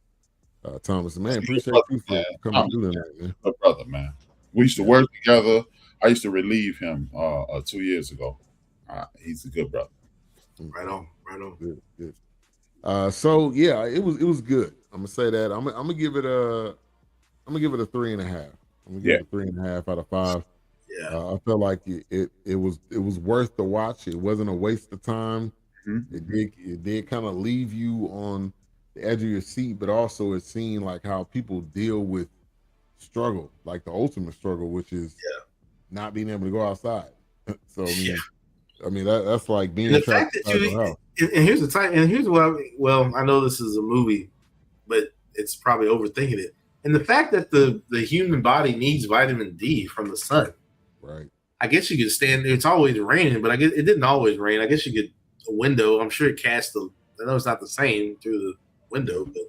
Thomas, man, appreciate you for coming through tonight, man. My brother, man. We used to work together. I used to relieve him 2 years ago. He's a good brother. Right on. Good. So yeah, it was good. I'm gonna say that. I'm gonna give it a 3.5. I'm gonna give it a 3.5 out of 5. Yeah. I felt like it was worth the watch. It wasn't a waste of time. It did kind of leave you on the edge of your seat, but also it seemed like how people deal with struggle, like the ultimate struggle, which is not being able to go outside. So I mean that's like being and the trapped fact that inside the house. and here's the time, and here's what I know this is a movie, but it's probably overthinking it. And the fact that the human body needs vitamin D from the sun. Right. I guess you could stand. It's always raining, but I guess it didn't always rain. I guess you could a window. I'm sure it cast the. I know it's not the same through the window, but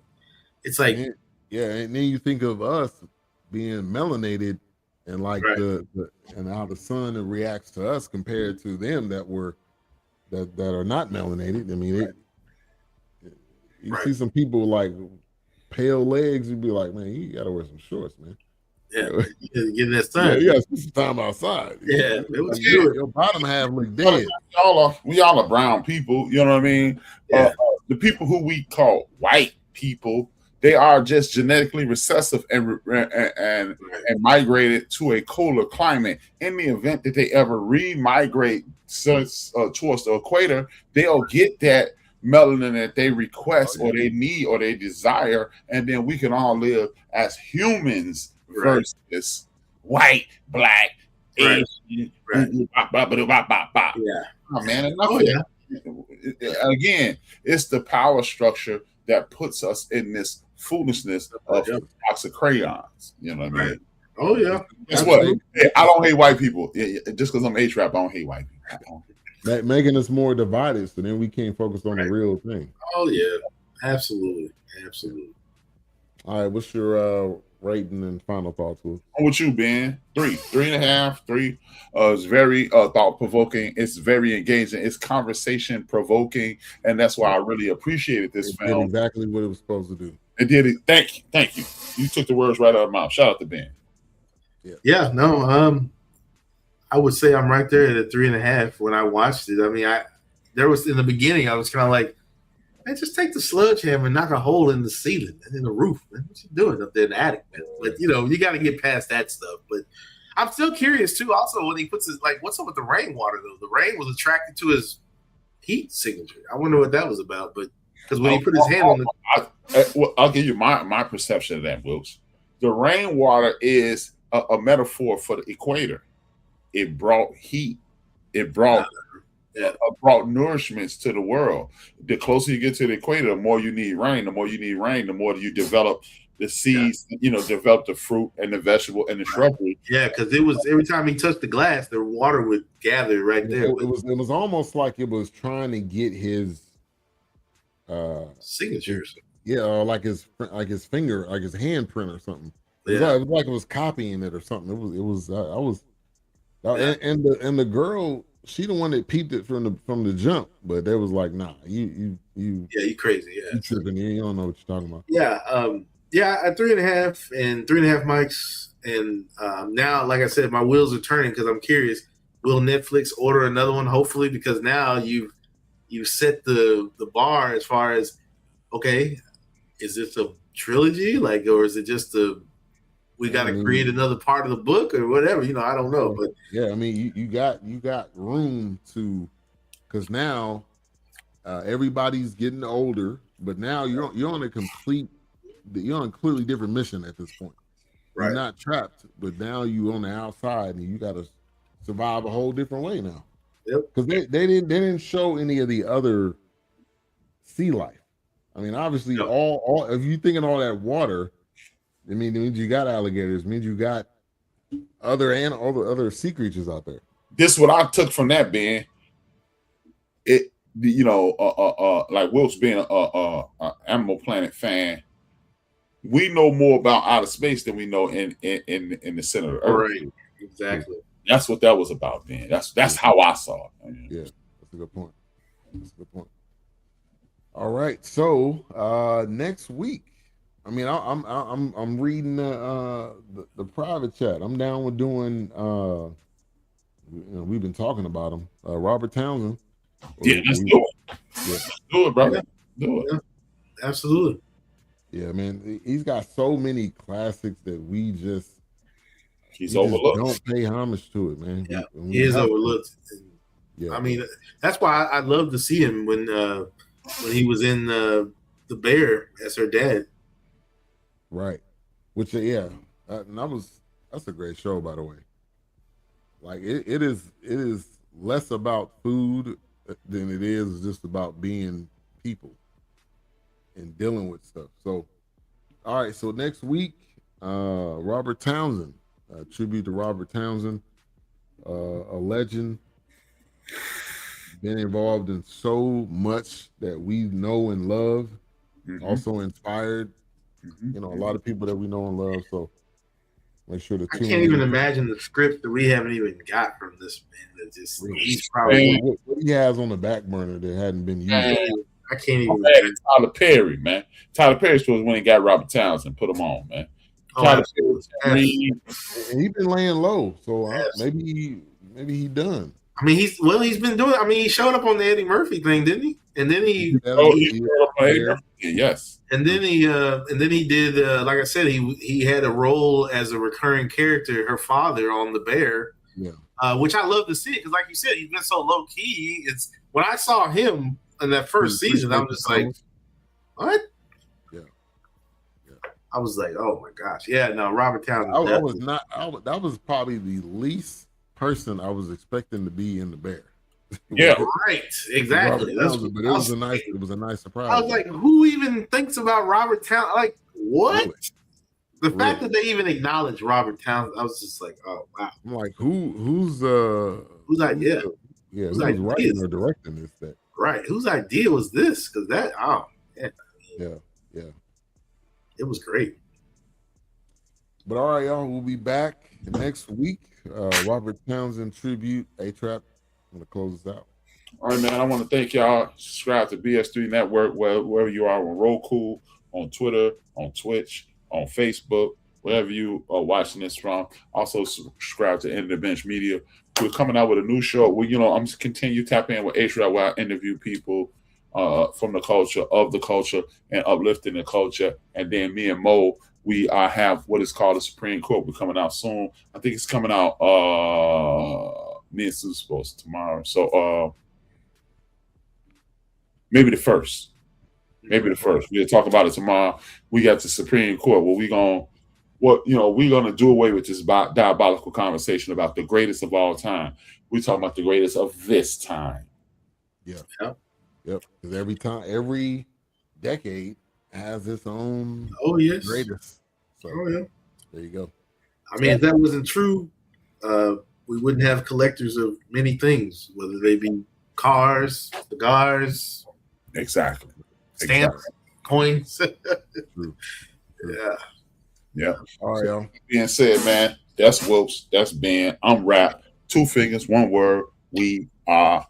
it's like and then you think of us being melanated and like the and how the sun reacts to us compared to them that are not melanated. I mean, you see some people like pale legs, you'd be like, man, you gotta wear some shorts, man. Yeah, getting that sun. Yeah, you gotta spend some time outside. Yeah, it was good. Your bottom half look dead. We all are brown people. You know what I mean? Yeah. The people who we call white people, they are just genetically recessive and migrated to a colder climate. In the event that they ever re-migrate towards the equator, they'll get that melanin that they request or they need or they desire, and then we can all live as humans versus white, black, Asian. Yeah. Oh, man, enough of that. Again, it's the power structure that puts us in this foolishness of toxic crayons. You know what I mean? Oh yeah. Guess what? I don't hate white people. Just because I'm H-rap, I don't hate white people. Making us more divided, so then we can't focus on the real thing. Oh yeah, absolutely. All right, what's your rating and final thoughts? I'm with you, Ben. 3.5, 3. It's very thought-provoking. It's very engaging. It's conversation-provoking, and that's why I really appreciated this film. Did exactly what it was supposed to do. It did it. Thank you. You took the words right out of my mouth. Shout out to Ben. Yeah. No. I would say I'm right there at a 3.5 when I watched it. I mean, there was in the beginning, I was kind of like, man, just take the sledgehammer and knock a hole in the ceiling and in the roof, man. What you doing up there in the attic, man? But you got to get past that stuff. But I'm still curious too. Also, when he puts his what's up with the rainwater though? The rain was attracted to his heat signature. I wonder what that was about. But because when he put his hand on the, I'll give you my perception of that, Wilkes. The rainwater is a metaphor for the equator. It brought heat. It brought nourishments to the world. The closer you get to the equator, the more you need rain. The more you need rain, the more you develop the seeds. Develop the fruit and the vegetable and the shrubbery. Yeah, because it was every time he touched the glass, the water would gather right there. It was almost like it was trying to get his signatures. Yeah, or like his finger, like his handprint or something. It was like it was copying it or something. And the girl, she the one that peeped it from the jump, but they was like, nah, you crazy, you tripping, you don't know what you're talking about. At 3.5 and 3.5 mics, and now, like I said, my wheels are turning because I'm curious. Will Netflix order another one? Hopefully, because now you've set the bar as far as, okay, is this a trilogy, or is it just we got to create another part of the book or whatever? I don't know, but yeah, I mean, you got room to, because now everybody's getting older, but now you're on a completely different mission at this point. Right. You're not trapped, but now you on the outside and you got to survive a whole different way now. Yep. Because they didn't show any of the other sea life. I mean, obviously, all if you thinking all that water, it means you got alligators. It means you got all the other sea creatures out there. This is what I took from that, Ben. Like Wilkes being a Animal Planet fan, we know more about outer space than we know in the center of the Earth. Right. Exactly. That's what that was about, Ben. That's how I saw it. Yeah, that's a good point. All right, so next week, I mean, I'm reading the private chat. I'm down with doing. We've been talking about him, Robert Townsend. Yeah, let's do it. Yeah. Let's do it, brother. Do it. Yeah, absolutely. Yeah, man, he's got so many classics that we just overlooked. Don't pay homage to it, man. Yeah, he is overlooked. Yeah, I mean, that's why I love to see him when he was in the Bear as her dad. Right. Which And that's a great show, by the way. Like it is less about food than it is just about being people and dealing with stuff. So, all right. So next week, Robert Townsend, tribute to Robert Townsend, a legend, been involved in so much that we know and love. Also inspired, a lot of people that we know and love. So make sure to I tune can't in. even imagine the script that we haven't even got from this man. That just Really? he's probably What he has on the back burner that hadn't been used. I can't even. Tyler Perry, man. Tyler Perry was when he got Robert Townsend. Put him on, man. Tyler Perry. And he's been laying low, so maybe he done. I mean, he's been doing. I mean, he showed up on the Eddie Murphy thing, didn't he? And then he yes. And then he did. Like I said, he had a role as a recurring character, her father on The Bear. Yeah. Which I love to see because, like you said, he's been so low key. It's when I saw him in that first season, I was just like, "What?" Yeah. I was like, "Oh my gosh, yeah." No, Robert Townsend. I was not. That was probably the least person I was expecting to be in The Bear. Yeah, right. Exactly. But it was a nice surprise. I was like, who even thinks about Robert Townsend? Like, what? Really? The fact that they even acknowledge Robert Townsend, I was just like, oh wow. I'm like, whose idea? Yeah, who's writing or directing this thing? Right. Whose idea was this? Because that yeah. It was great. But all right, y'all, we'll be back next week. Robert Townsend tribute, A-Trap. I'm gonna close this out. All right, man. I want to thank y'all. Subscribe to BS3 Network wherever you are on Roku, on Twitter, on Twitch, on Facebook, wherever you are watching this from. Also subscribe to End of the Bench Media. We're coming out with a new show. I'm just continue tapping in with A-Trap where I interview people from the culture, of the culture, and uplifting the culture. And then me and Mo, we have what is called the Supreme Court. We're coming out soon. I think it's coming out me and Sue's supposed tomorrow. So maybe the first. We'll talk about it tomorrow. We got the Supreme Court where we're gonna do away with this diabolical conversation about the greatest of all time. We're talking about the greatest of this time. Yep. Because every decade has its own greatest. So there you go. I mean, if that wasn't true, we wouldn't have collectors of many things, whether they be cars, cigars, stamps, coins. True. Yeah. All right, y'all. Being said, man, that's Whoops. That's Ben. I'm Rap. 2 fingers, 1 word. We are